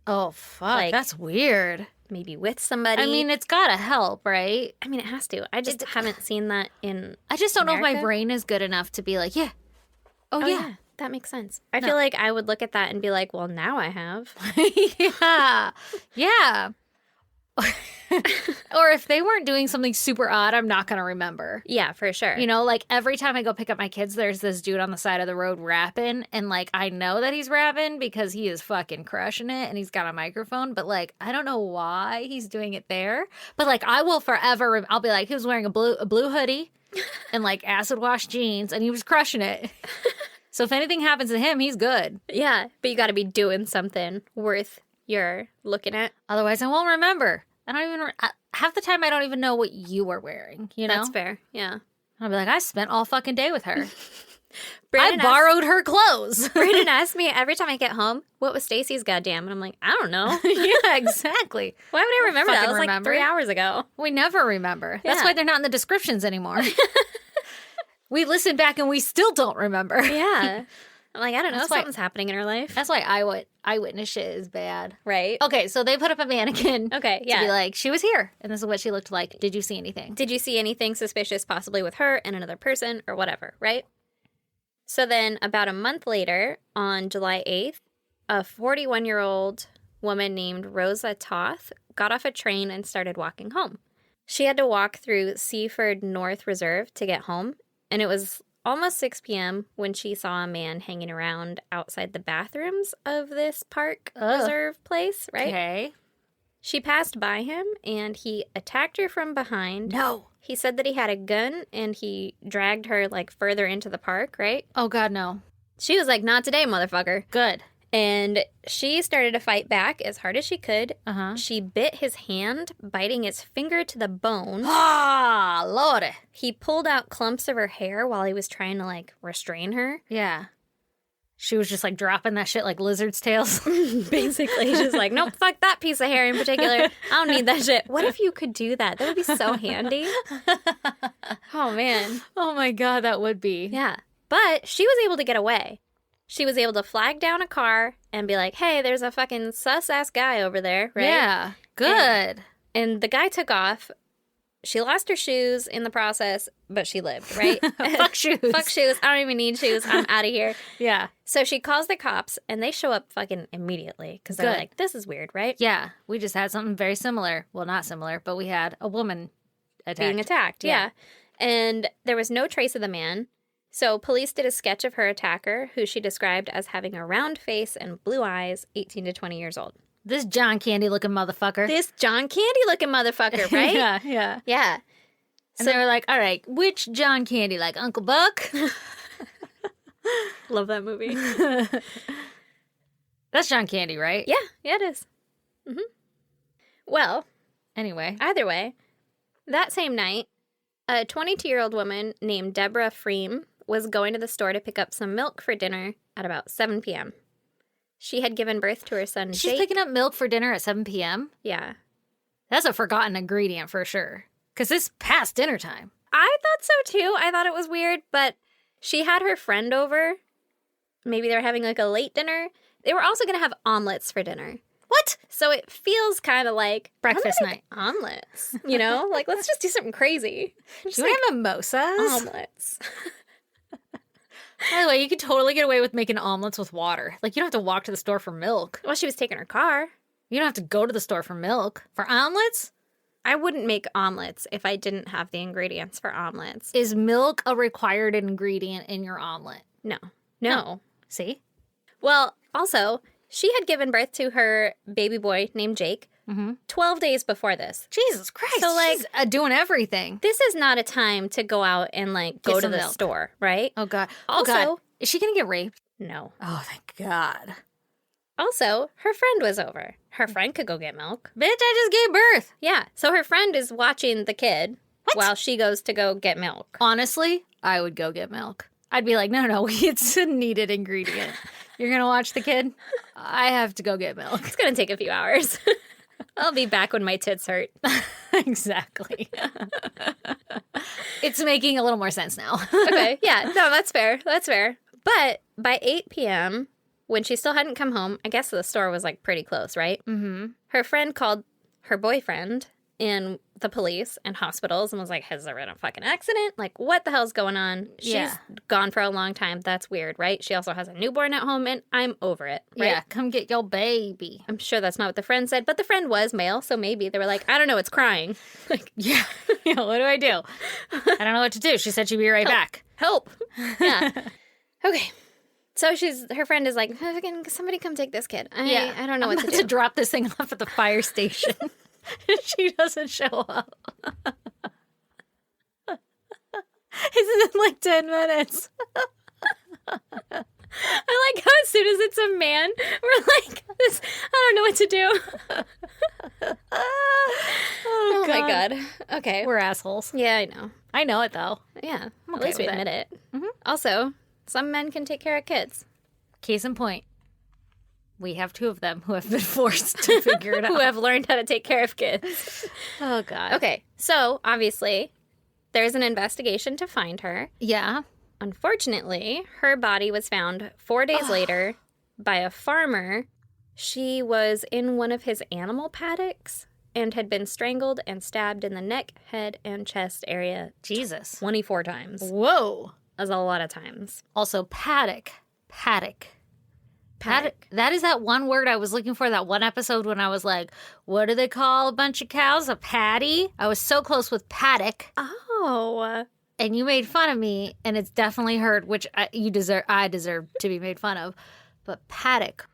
Oh, fuck. Like, that's weird. Maybe with somebody. I mean, it's gotta help, right? I mean, it has to. I just haven't seen that in I just don't know if my America? brain is good enough to be like, yeah. Oh, yeah. That makes sense. I feel like I would look at that and be like, well, now I have. Yeah. Yeah. Or if they weren't doing something super odd, I'm not going to remember. Yeah, for sure. You know, like every time I go pick up my kids, there's this dude on the side of the road rapping. And like, I know that he's rapping because he is fucking crushing it and he's got a microphone. But like, I don't know why he's doing it there. But like, I will forever, I'll be like, he was wearing a blue hoodie and like acid wash jeans and he was crushing it. So if anything happens to him, he's good. Yeah, but you got to be doing something worth your looking at. Otherwise, I won't remember. I don't even, half the time I don't even know what you were wearing, you know? That's fair, yeah. I'll be like, I spent all fucking day with her. Brandon I borrowed her clothes. Brandon asks me every time I get home, what was Stacy's goddamn? And I'm like, I don't know. Yeah, exactly. Why would I remember that? fucking That was like remember. 3 hours ago. We never remember. That's Yeah. why they're not in the descriptions anymore. We listen back and we still don't remember. Yeah. I'm like, I don't know. That's why- Something's happening in her life. That's why eyewitness shit is bad. Right? Okay, so they put up a mannequin. Okay, To yeah. be like, she was here, and this is what she looked like. Did you see anything? Did you see anything suspicious possibly with her and another person or whatever, right? So then about a month later, on July 8th, a 41-year-old woman named Rosa Toth got off a train and started walking home. She had to walk through Seaford North Reserve to get home, and it was almost 6 p.m. when she saw a man hanging around outside the bathrooms of this park reserve place, right? Okay. She passed by him, and he attacked her from behind. No. He said that he had a gun, and he dragged her, like, further into the park, right? Oh, God, no. She was like, not today, motherfucker. Good. And she started to fight back as hard as she could. Uh-huh. She bit his hand, biting his finger to the bone. Ah, Lord. He pulled out clumps of her hair while he was trying to, like, restrain her. Yeah. She was just, like, dropping that shit like lizard's tails. Basically, she's like, nope, fuck that piece of hair in particular. I don't need that shit. What if you could do that? That would be so handy. Oh, man. Oh, my God, that would be. Yeah. But she was able to get away. She was able to flag down a car and be like, hey, there's a fucking sus-ass guy over there, right? Yeah. Good. And the guy took off. She lost her shoes in the process, but she lived, right? Fuck shoes. Fuck shoes. I don't even need shoes. I'm out of here. Yeah. So she calls the cops, and they show up fucking immediately because they're Good. like, this is weird, right? Yeah. We just had something very similar. Well, not similar, but we had a woman Being attacked, yeah. And there was no trace of the man. So police did a sketch of her attacker, who she described as having a round face and blue eyes, 18 to 20 years old. This John Candy looking motherfucker. This John Candy looking motherfucker, right? Yeah, yeah. Yeah. And they were like, all right, which John Candy? Like Uncle Buck? Love that movie. That's John Candy, right? Yeah, it is. Mm-hmm. Well, Anyway. either way, that same night, a 22-year-old woman named Deborah Freem was going to the store to pick up some milk for dinner at about 7 p.m. She had given birth to her son, She's Jake. picking up milk for dinner at 7 p.m.? Yeah. That's a forgotten ingredient for sure. Because it's past dinner time. I thought so too. I thought it was weird, but she had her friend over. Maybe they were having like a late dinner. They were also going to have omelets for dinner. What? So it feels kind of like Breakfast I'm gonna make omelets, you know? Like, let's just do something crazy. Just Do we have mimosas? omelets. By the way, you could totally get away with making omelets with water. Like, you don't have to walk to the store for milk. Well, she was taking her car. You don't have to go to the store for milk. For omelets? I wouldn't make omelets if I didn't have the ingredients for omelets. Is milk a required ingredient in your omelet? No. See? Well, also, she had given birth to her baby boy named Jake 12 days before this. Jesus Christ. So, like, she's doing everything. This is not a time to go out and, like, go Get to some the milk. store, right? Oh, God. Also- God. Is she going to get raped? No. Oh, thank God. Also, her friend was over. Her friend could go get milk. Bitch, I just gave birth. Yeah. So her friend is watching the kid while she goes to go get milk. Honestly, I would go get milk. I'd be like, no, it's a needed ingredient. You're going to watch the kid? I have to go get milk. It's going to take a few hours. I'll be back when my tits hurt. Exactly. It's making a little more sense now. Okay. Yeah. No, that's fair. That's fair. But by 8 p.m., when she still hadn't come home, I guess the store was, like, pretty close, right? Mm-hmm. Her friend called her boyfriend and the police and hospitals and was like, has there been a fucking accident? Like, what the hell's going on? She's Yeah. gone for a long time. That's weird, right? She also has a newborn at home, and I'm over it, right? Yeah, come get your baby. I'm sure that's not what the friend said, but the friend was male, so maybe they were like, I don't know, it's crying. Like, Yeah. What do I do? I don't know what to do. She said she'd be right back. help. Yeah. Okay. So her friend is like, "Fucking somebody come take this kid. I don't know what I'm to about do. to drop this thing off at the fire station. She doesn't show up. It's in like 10 minutes. I like how as soon as it's a man, we're like, this, I don't know what to do. Oh my God. Okay. We're assholes. Yeah, I know. I know it though. Yeah. At okay least we with it. admit it. Also, some men can take care of kids. Case in point. We have 2 of them who have been forced to figure it out. Who have learned how to take care of kids. Oh, God. Okay. So, obviously, there's an investigation to find her. Yeah. Unfortunately, her body was found 4 days later by a farmer. She was in one of his animal paddocks and had been strangled and stabbed in the neck, head, and chest area Jesus. 24 times. Whoa. That's a lot of times. Also, paddock. Paddock. Paddock. That is that one word I was looking for that one episode when I was like, what do they call a bunch of cows? A paddy? I was so close with paddock. Oh. And you made fun of me, and it's definitely hurt, which I deserve to be made fun of. But paddock.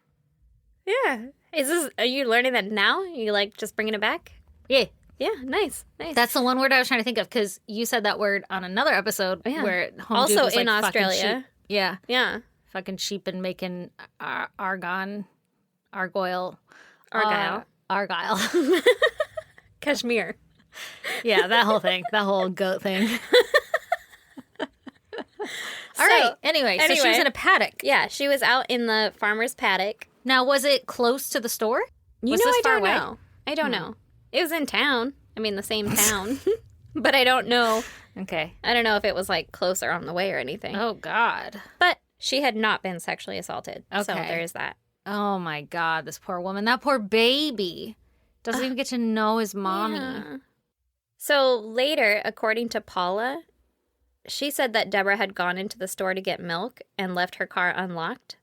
Yeah. Are you learning that now? You like just bringing it back? Yeah. Yeah, nice. That's the one word I was trying to think of because you said that word on another episode where home Also dude was in like fucking Australia. sheep. Yeah. Yeah. Fucking sheep and making argyle. Argyle. Kashmir. Yeah, that whole thing. That whole goat thing. All right. Anyway, so she was in a paddock. Yeah, she was out in the farmer's paddock. Now, was it close to the store? Was this I far don't away? know. I don't know. It was in town. I mean, the same town. But I don't know. Okay. I don't know if it was like closer on the way or anything. Oh, God. But she had not been sexually assaulted. Okay. So there's that. Oh, my God. This poor woman. That poor baby. Doesn't even get to know his mommy. Yeah. So later, according to Paula, she said that Deborah had gone into the store to get milk and left her car unlocked.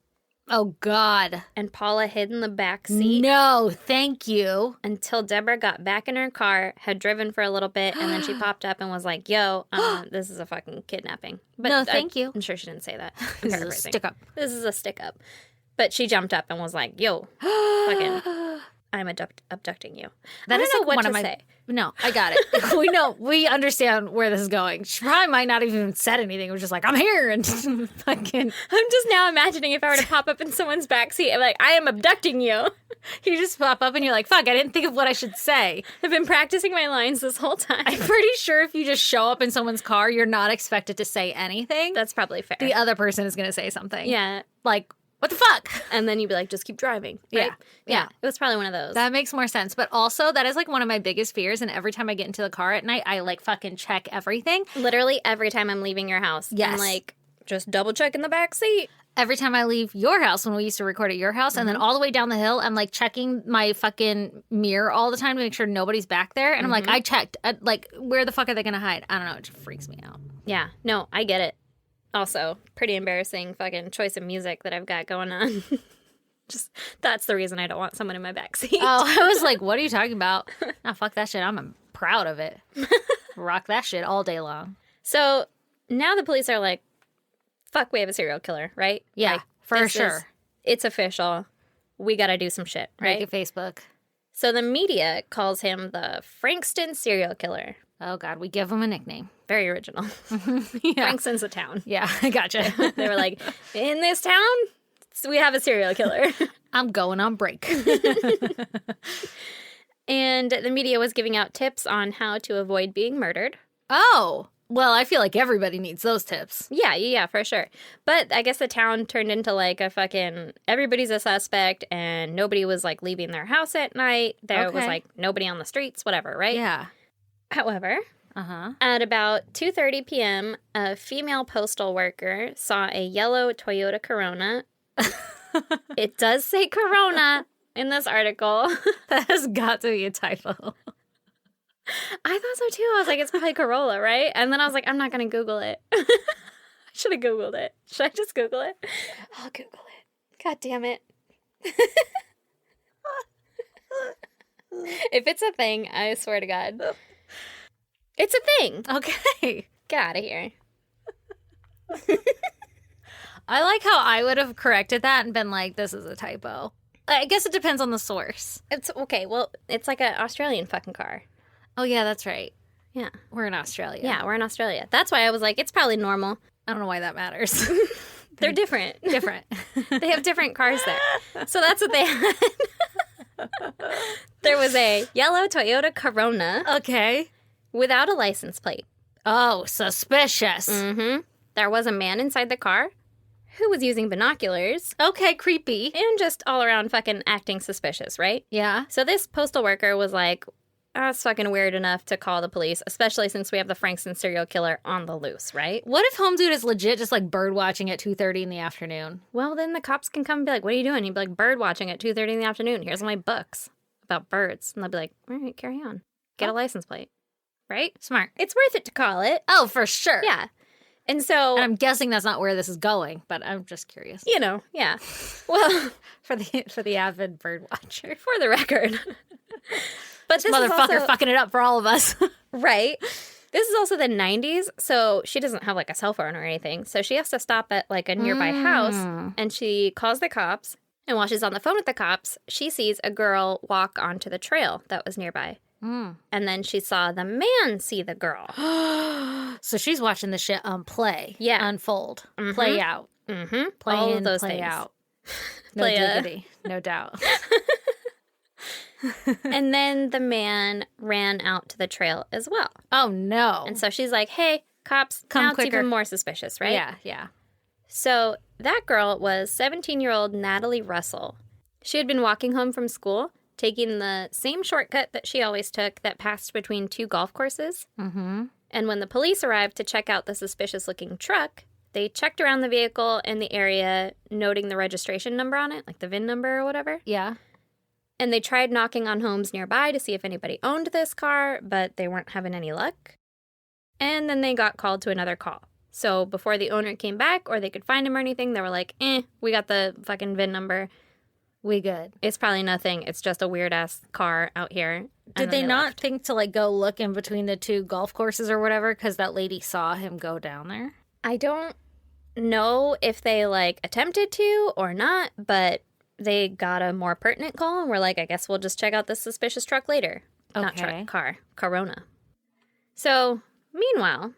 Oh, God. And Paula hid in the back seat. No, thank you. Until Deborah got back in her car, had driven for a little bit, and then she popped up and was like, yo, this is a fucking kidnapping. But No, thank you. I'm sure she didn't say that. I'm This is a paraphrasing. stick up. This is a stick up. But she jumped up and was like, yo, fucking, I'm abducting you. That I is don't know like what one to of my. say. No, I got it. We understand where this is going. She probably might not even said anything. It was just like, I'm here, and fucking. I'm just now imagining if I were to pop up in someone's backseat, I'm like, I am abducting you. You just pop up and you're like, fuck, I didn't think of what I should say. I've been practicing my lines this whole time. I'm pretty sure if you just show up in someone's car, you're not expected to say anything. That's probably fair. The other person is going to say something. Yeah. Like, what the fuck? And then you'd be like, just keep driving. Right? Yeah. It was probably one of those. That makes more sense. But also, that is like one of my biggest fears. And every time I get into the car at night, I like fucking check everything. Literally every time I'm leaving your house. Yes. I'm like, just double check in the back seat. Every time I leave your house, when we used to record at your house, and then all the way down the hill, I'm like checking my fucking mirror all the time to make sure nobody's back there. And I'm like, I checked. Like, where the fuck are they going to hide? I don't know. It just freaks me out. Yeah. No, I get it. Also, pretty embarrassing fucking choice of music that I've got going on. Just, that's the reason I don't want someone in my backseat. Oh, I was like, what are you talking about? Nah, fuck that shit. I'm proud of it. Rock that shit all day long. So now the police are like, fuck, we have a serial killer, right? Yeah, Like, for this sure. It's official. We got to do some shit, right? Make it Facebook. So the media calls him the Frankston serial killer. Oh, God, we give him a nickname. Very original. Yeah. Frankston's a town. Yeah, I gotcha. They were like, in this town, we have a serial killer. I'm going on break. And the media was giving out tips on how to avoid being murdered. Oh, well, I feel like everybody needs those tips. Yeah, for sure. But I guess the town turned into like a fucking everybody's a suspect and nobody was like leaving their house at night. There was Okay. like nobody on the streets, whatever, right? Yeah. However, Uh-huh. at about 2:30 p.m., a female postal worker saw a yellow Toyota Corona. It does say Corona in this article. That has got to be a typo. I thought so too. I was like, it's probably Corolla, right? And then I was like, I'm not going to Google it. I should have Googled it. Should I just Google it? I'll Google it. God damn it. If it's a thing, I swear to God. It's a thing. Okay. Get out of here. I like how I would have corrected that and been like, this is a typo. I guess it depends on the source. It's okay. Well, it's like an Australian fucking car. Oh, yeah, that's right. Yeah. We're in Australia. Yeah, we're in Australia. That's why I was like, it's probably normal. I don't know why that matters. They're different. Different. They have different cars there. So that's what they had. There was a yellow Toyota Corona Okay. without a license plate. Oh, suspicious. Mm-hmm. There was a man inside the car who was using binoculars Okay, creepy. and just all around fucking acting suspicious, right? Yeah. So this postal worker was like, that's fucking weird enough to call the police, especially since we have the Frankston serial killer on the loose, right? What if Home Dude is legit just like bird watching at 2:30 in the afternoon? Well, then the cops can come and be like, what are you doing? He'd be like, bird watching at 2:30 in the afternoon. Here's all my books about birds. And they'll be like, all right, carry on. Get a license plate, right? Smart. It's worth it to call it. Oh, for sure. Yeah. And so, And I'm guessing that's not where this is going, but I'm just curious. you know, yeah. Well, For the avid bird watcher. for the record. But this Motherfucker is also, fucking it up for all of us. right. This is also the 90s, so she doesn't have like a cell phone or anything. So she has to stop at like a nearby house and she calls the cops And while she's on the phone with the cops, she sees a girl walk onto the trail that was nearby. And then she saw the man see the girl. So she's watching the shit unfold, play out. Play All in, of those play things. out. No Playa. diggity, no doubt. And then the man ran out to the trail as well. Oh, no. And so she's like, hey, cops, Come now quicker. it's even more suspicious, right? Yeah. So that girl was 17-year-old Natalie Russell. She had been walking home from school, taking the same shortcut that she always took that passed between 2 golf courses. And when the police arrived to check out the suspicious-looking truck, they checked around the vehicle and the area, noting the registration number on it, like the VIN number or whatever. Yeah. And they tried knocking on homes nearby to see if anybody owned this car, but they weren't having any luck. And then they got called to another call. So before the owner came back or they could find him or anything, they were like, we got the fucking VIN number. We good. It's probably nothing. It's just a weird-ass car out here. And Did then they not left. think to, like, go look in between the 2 golf courses or whatever because that lady saw him go down there? I don't know if they, like, attempted to or not, but they got a more pertinent call and were like, I guess we'll just check out this suspicious truck later. Not Okay. truck, car. Corona. So, meanwhile,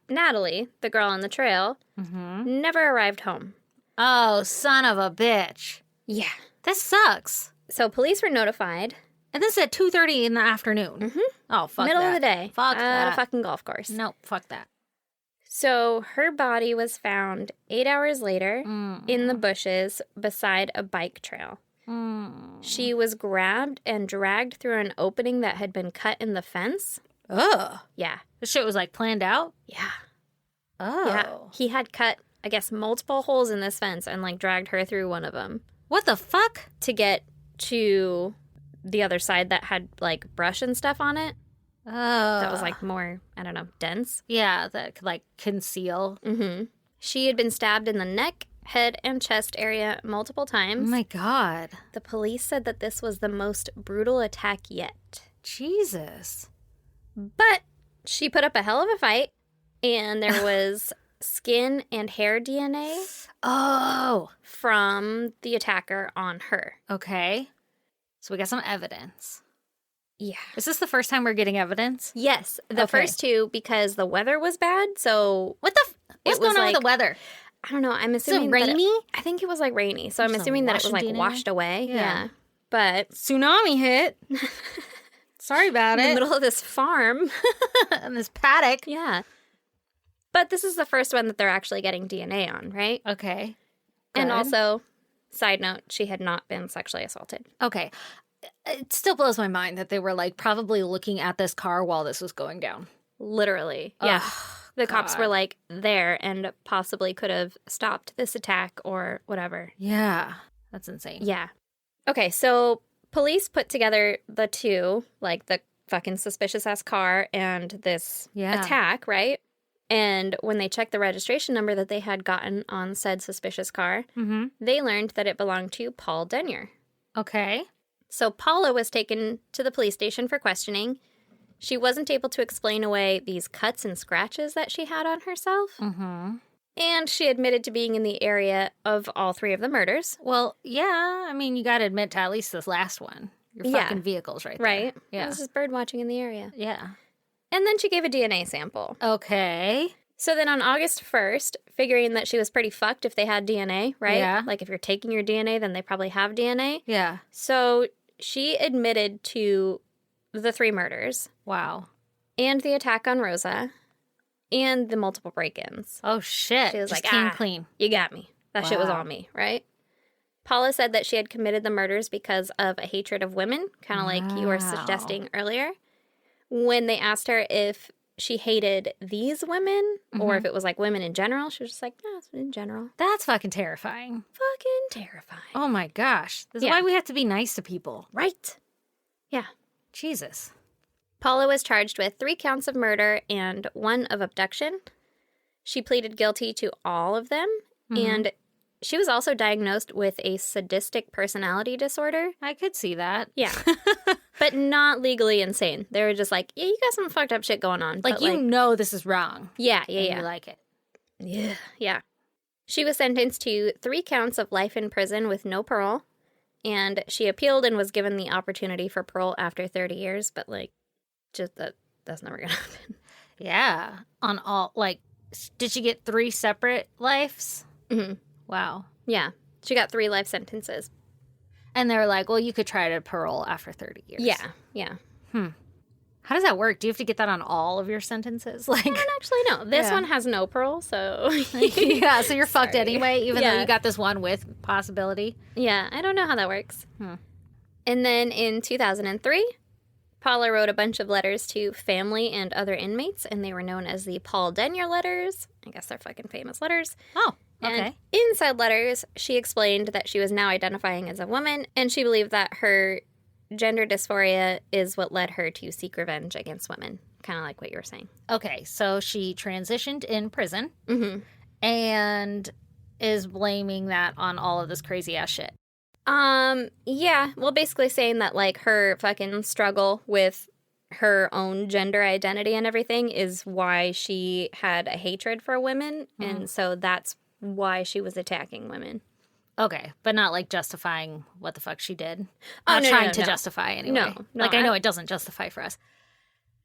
Natalie, the girl on the trail, never arrived home. Oh, son of a bitch. Yeah. This sucks. So police were notified. And this is at 2:30 in the afternoon. Oh, fuck Middle that. of the day. Fuck at that. a fucking golf course. Nope, fuck that. So her body was found 8 hours later in the bushes beside a bike trail. She was grabbed and dragged through an opening that had been cut in the fence. Ugh. Yeah. This shit was, like, planned out? Yeah. Oh. Yeah. He had cut, I guess, multiple holes in this fence and, like, dragged her through one of them What the fuck? to get to the other side that had, like, brush and stuff on it. Oh. That was, like, more, I don't know, dense. Yeah, that could, like, conceal. She had been stabbed in the neck, head, and chest area multiple Oh, times. my God. The police said that this was the most brutal attack yet. Jesus. But she put up a hell of a fight, and there was skin and hair DNA Oh. from the attacker on her. Okay. So we got some evidence. Yeah. Is this the first time we're getting evidence? Yes, the Okay. first 2 because the weather was bad, so What the what's was going on with like- the weather? I don't know. I'm Is it assuming that rainy? I think it was like rainy, so I'm Some assuming that it was like washing DNA? washed away. Yeah. Yeah. But Tsunami hit. Sorry about in the it. middle of this farm. In this paddock. Yeah. But this is the first one that they're actually getting DNA on, right? Okay. And Good. also, side note, she had not been sexually assaulted. Okay. It still blows my mind that they were, like, probably looking at this car while this was going down. Literally. Yeah. The cops God. were like there and possibly could have stopped this attack or whatever. Yeah. That's insane. Yeah. Okay, so police put together the 2, like the fucking suspicious ass car and this Yeah. attack, right? And when they checked the registration number that they had gotten on said suspicious car, they learned that it belonged to Paul Denyer. Okay. So Paula was taken to the police station for questioning. She wasn't able to explain away these cuts and scratches that she had on herself. And she admitted to being in the area of all 3 of the murders. Well, yeah. I mean, you got to admit to at least this last one. Your Yeah. fucking vehicles right there. Right? Yeah. It was just bird watching in the area. Yeah. And then she gave a DNA sample. Okay. So then on August 1st, figuring that she was pretty fucked if they had DNA, right? Yeah. Like if you're taking your DNA, then they probably have DNA. Yeah. So she admitted to the 3 murders Wow. and the attack on Rosa and the multiple break-ins. Oh, shit. She was Just like, came "Ah, clean. You got me. That shit was Wow. on me, right? Paula said that she had committed the murders because of a hatred of women, kind of like you were Wow. suggesting earlier. When they asked her if she hated these women or if it was like women in general, she was just like, no, it's in general. That's fucking terrifying. Fucking terrifying. Oh, my gosh. This is Yeah. why we have to be nice to people. Right. Yeah. Jesus. Paula was charged with 3 counts of murder and 1 of abduction. She pleaded guilty to all of them, and she was also diagnosed with a sadistic personality disorder. I could see that. Yeah. But not legally insane. They were just like, yeah, you got some fucked up shit going on. Like, but you know this is wrong. yeah, And yeah. you like it. Yeah. Yeah. She was sentenced to 3 counts of life in prison with no parole, and she appealed and was given the opportunity for parole after 30 years, but, like, just that's never gonna happen. Yeah. On all, like, did she get 3 separate lives? Mm-hmm. Wow. Yeah. She got 3 life sentences. And they were like, well, you could try to parole after 30 years. Yeah. How does that work? Do you have to get that on all of your sentences? Like, I don't actually know. This Yeah. one has no parole, so... yeah, so you're fucked anyway, even though Yeah. you got this one with possibility. Yeah, I don't know how that works. And then in 2003, Paula wrote a bunch of letters to family and other inmates, and they were known as the Paul Denyer letters. I guess they're fucking famous letters. Oh, And okay. inside letters, she explained that she was now identifying as a woman, and she believed that her gender dysphoria is what led her to seek revenge against women. Kind of like what you were saying. Okay, so she transitioned in prison Mm-hmm. and is blaming that on all of this crazy ass shit. Yeah. Well, basically saying that, like, her fucking struggle with her own gender identity and everything is why she had a hatred for women, and so that's why she was attacking women. Okay, but not like justifying what the fuck she did. Oh, Not no, trying no, to no. justify anyway. No, like, I know I- it doesn't justify for us.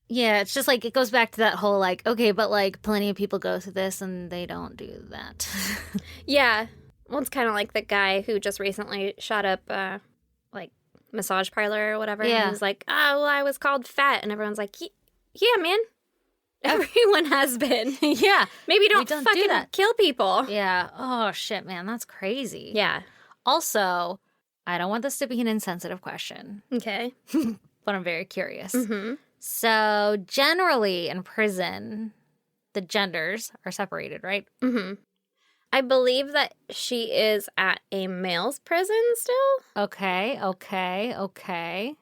Yeah, it's just like, it goes back to that whole, like, okay, but like, plenty of people go through this and they don't do that. Yeah. Well, it's kind of like the guy who just recently shot up, like, massage parlor or whatever. Yeah. And he was like, oh, well, I was called fat. And everyone's like, yeah, man. Everyone has been. yeah. Maybe don't, don't do fucking that. kill people. Yeah. Oh, shit, man. That's crazy. Yeah. Also, I don't want this to be an insensitive question, Okay. but I'm very curious. Mm-hmm. So, generally in prison, the genders are separated, right? Mm-hmm. I believe that she is at a male's prison still, Okay.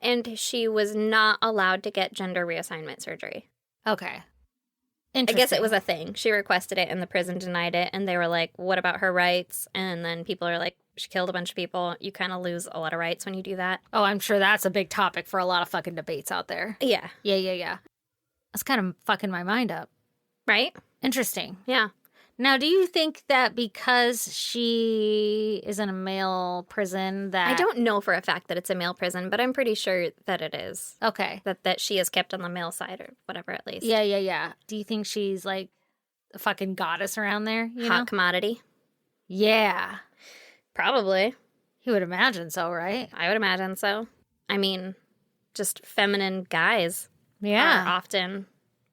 and she was not allowed to get gender reassignment surgery. Okay. I guess it Interesting. was a thing. She requested it and the prison denied it, and they were like, what about her rights? And then people are like, she killed a bunch of people. You kind of lose a lot of rights when you do that. Oh, I'm sure that's a big topic for a lot of fucking debates out there. Yeah. Yeah. That's kind of fucking my mind up. Right? Interesting. Yeah. Now, do you think that because she is in a male prison that... I don't know for a fact that it's a male prison, but I'm pretty sure that it is. Okay. That she is kept on the male side or whatever, at least. Yeah. Do you think she's like a fucking goddess around there? You Hot know? commodity? Yeah. Probably. You would imagine so, right? I would imagine so. I mean, just feminine guys are Yeah. often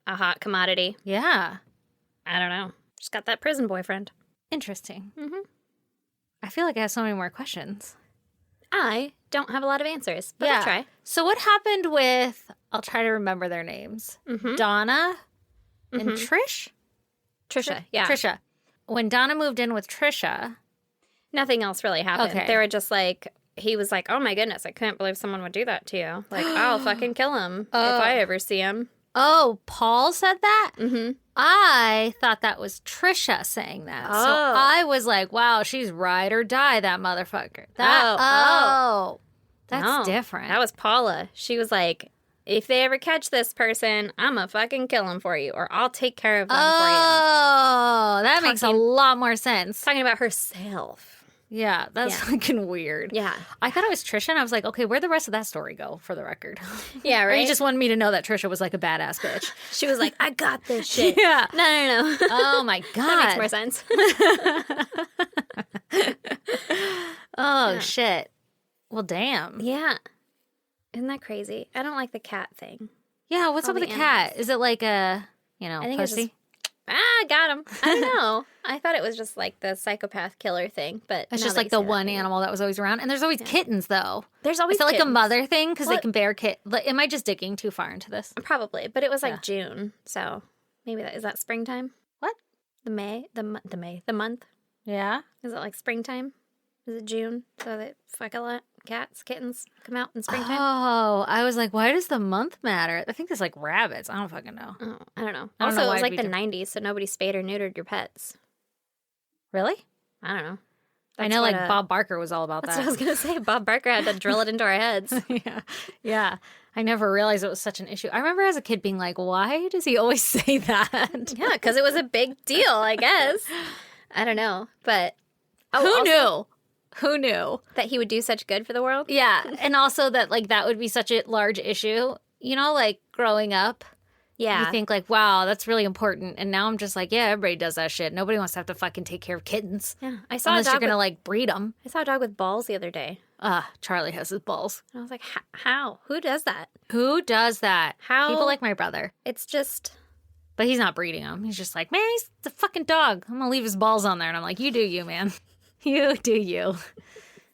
a hot commodity. Yeah. I don't know. Just got that prison boyfriend. Interesting. Mhm. I feel like I have so many more questions. I don't have a lot of answers, but I'll try. So what happened with, I'll try to remember their names, Mhm. Donna and Trish? Trisha, yeah. Trisha. When Donna moved in with Trisha, Nothing else really happened. Okay. They were just like, he was like, oh my goodness, I couldn't believe someone would do that to you. Like, I'll fucking kill him if I ever see him. oh, Paul said that? Mm-hmm. I thought that was Trisha saying that. So Oh. I was like, wow, she's ride or die, that motherfucker. That's No, different. That was Paula. She was like, if they ever catch this person, I'm going to fucking kill him for you, or I'll take care of them for Oh, that makes a Talking- lot more sense. you. Talking about herself. Yeah, that's Yeah. fucking weird. Yeah. I thought it was Trisha, and I was like, okay, where'd the rest of that story go, for the record? Yeah, Or right? you just wanted me to know that Trisha was like a badass bitch. She was like, I got this shit. Yeah. No. Oh my God. That makes more sense. Oh, shit. Well, damn. Yeah. Isn't that crazy? I don't like the cat thing. Yeah, what's All up with the the cat? Is it like a, I think it's pussy? Got him. I don't know. I thought it was just like the psychopath killer thing, but It's now just that like you the say that, one maybe. animal that was always around. And there's always kittens, though. There's always Is it like a kittens. mother thing? Because they What? can bear am I just digging too far into this? Probably, but it was like Yeah. June, so maybe is that springtime? What? The month. Yeah. Is it like springtime? Is it June? So they fuck a lot. Cats, kittens come out in springtime. Oh, I was like, why does the month matter? I think it's like rabbits. I don't fucking know. Oh, I don't know. I don't know Also, it why was it'd like be the different. 90s, so nobody spayed or neutered your pets. Really? I don't know. I That's know, what, like, Bob Barker was all about That's that. what I was going to say. Bob Barker had to drill it into our heads. Yeah. I never realized it was such an issue. I remember as a kid being like, why does he always say that? Yeah, because it was a big deal, I guess. I don't know, but Who knew that he would do such good for the world? Yeah, and also that like that would be such a large issue. You know, like growing up, Yeah. you think like, wow, that's really important. And now I'm just like, yeah, everybody does that shit. Nobody wants to have to fucking take care of kittens. Yeah. I saw Unless a you're dog. gonna like breed them. I saw a dog with balls the other day, Charlie has his balls. and I was like, "How? Who does that?" Who does that? How? People like my brother. It's just But he's not breeding them. He's just like, man, he's the fucking dog. I'm gonna leave his balls on there. And I'm like, you do you, man. You do you.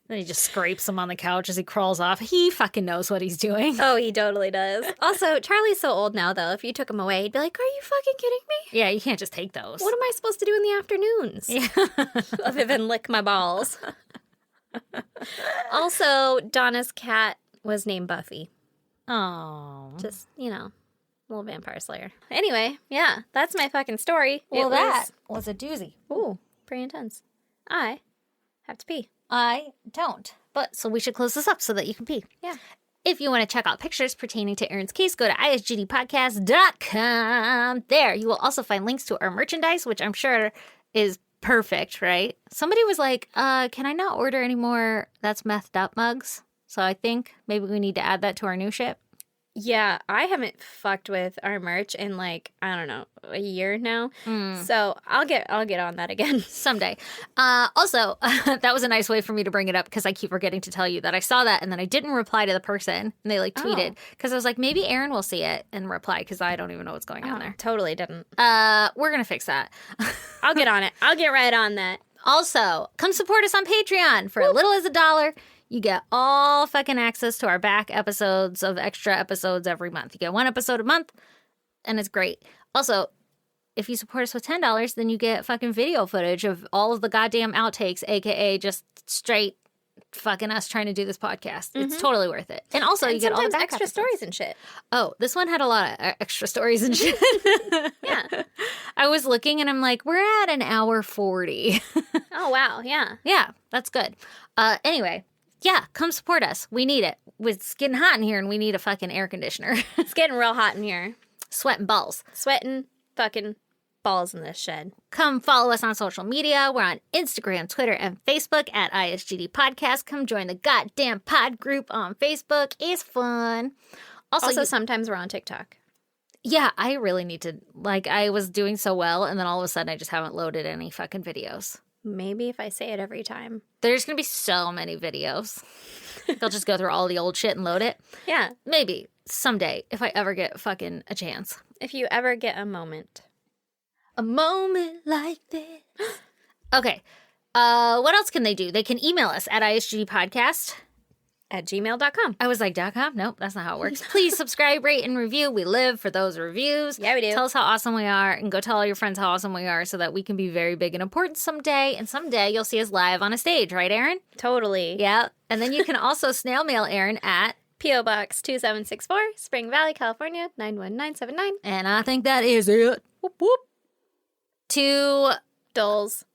Then he just scrapes them on the couch as he crawls off. He fucking knows what he's doing. oh, he totally does. Also, Charlie's so old now, though. If you took him away, he'd be like, "Are you fucking kidding me? Yeah, you can't just take those. What am I supposed to do in the afternoons Yeah. other than lick my balls?" Also, Donna's cat was named Buffy. Oh. Just, little vampire slayer. Anyway, yeah, that's my fucking story. Well, It that was a doozy. Ooh, pretty intense. I have to pee. I don't. But so we should close this up so that you can pee. Yeah. If you want to check out pictures pertaining to Erin's case, go to isgdpodcast.com. There, you will also find links to our merchandise, which I'm sure is perfect, right? Somebody was like, can I not order any more That's Methed Up mugs? So I think maybe we need to add that to our new ship. Yeah, I haven't fucked with our merch in I don't know, a year now. So I'll get on that again. Someday. Also, that was a nice way for me to bring it up because I keep forgetting to tell you that I saw that and then I didn't reply to the person and they tweeted because I was like, maybe Erin will see it and reply because I don't even know what's going on there. Totally didn't. We're going to fix that. I'll get on it. I'll get right on that. Also, come support us on Patreon for as little as $1. You get all fucking access to our back episodes of extra episodes every month. You get 1 episode a month, and it's great. Also, if you support us with $10, then you get fucking video footage of all of the goddamn outtakes, a.k.a. just straight fucking us trying to do this podcast. It's totally worth it. And also, you get all the back extra episodes. stories and shit. Oh, this one had a lot of extra stories and shit. Yeah. I was looking, and I'm like, we're at an hour 40. Oh, wow. Yeah. Yeah, that's good. Anyway. Yeah, come support us. We need it. It's getting hot in here and we need a fucking air conditioner. It's getting real hot in here. Sweating balls. Sweating fucking balls in this shed. Come follow us on social media. We're on Instagram, Twitter, and Facebook at ISGD Podcast. Come join the goddamn pod group on Facebook. It's fun. Also sometimes we're on TikTok. Yeah, I really need to. I was doing so well and then all of a sudden I just haven't loaded any fucking videos. Maybe if I say it every time. There's going to be so many videos. They'll just go through all the old shit and load it. Yeah. Maybe someday if I ever get fucking a chance. If you ever get a moment. A moment like this. Okay. What else can they do? They can email us at isgdpodcast At gmail.com. I was like, .com? Nope, that's not how it works. Please subscribe, rate, and review. We live for those reviews. Yeah, we do. Tell us how awesome we are, and go tell all your friends how awesome we are so that we can be very big and important someday. And someday you'll see us live on a stage, right, Erin? Totally. Yeah. And then you can also snail mail Erin at... P.O. Box 2764, Spring Valley, California, 91979. And I think that is it. Whoop, whoop. To... Doles.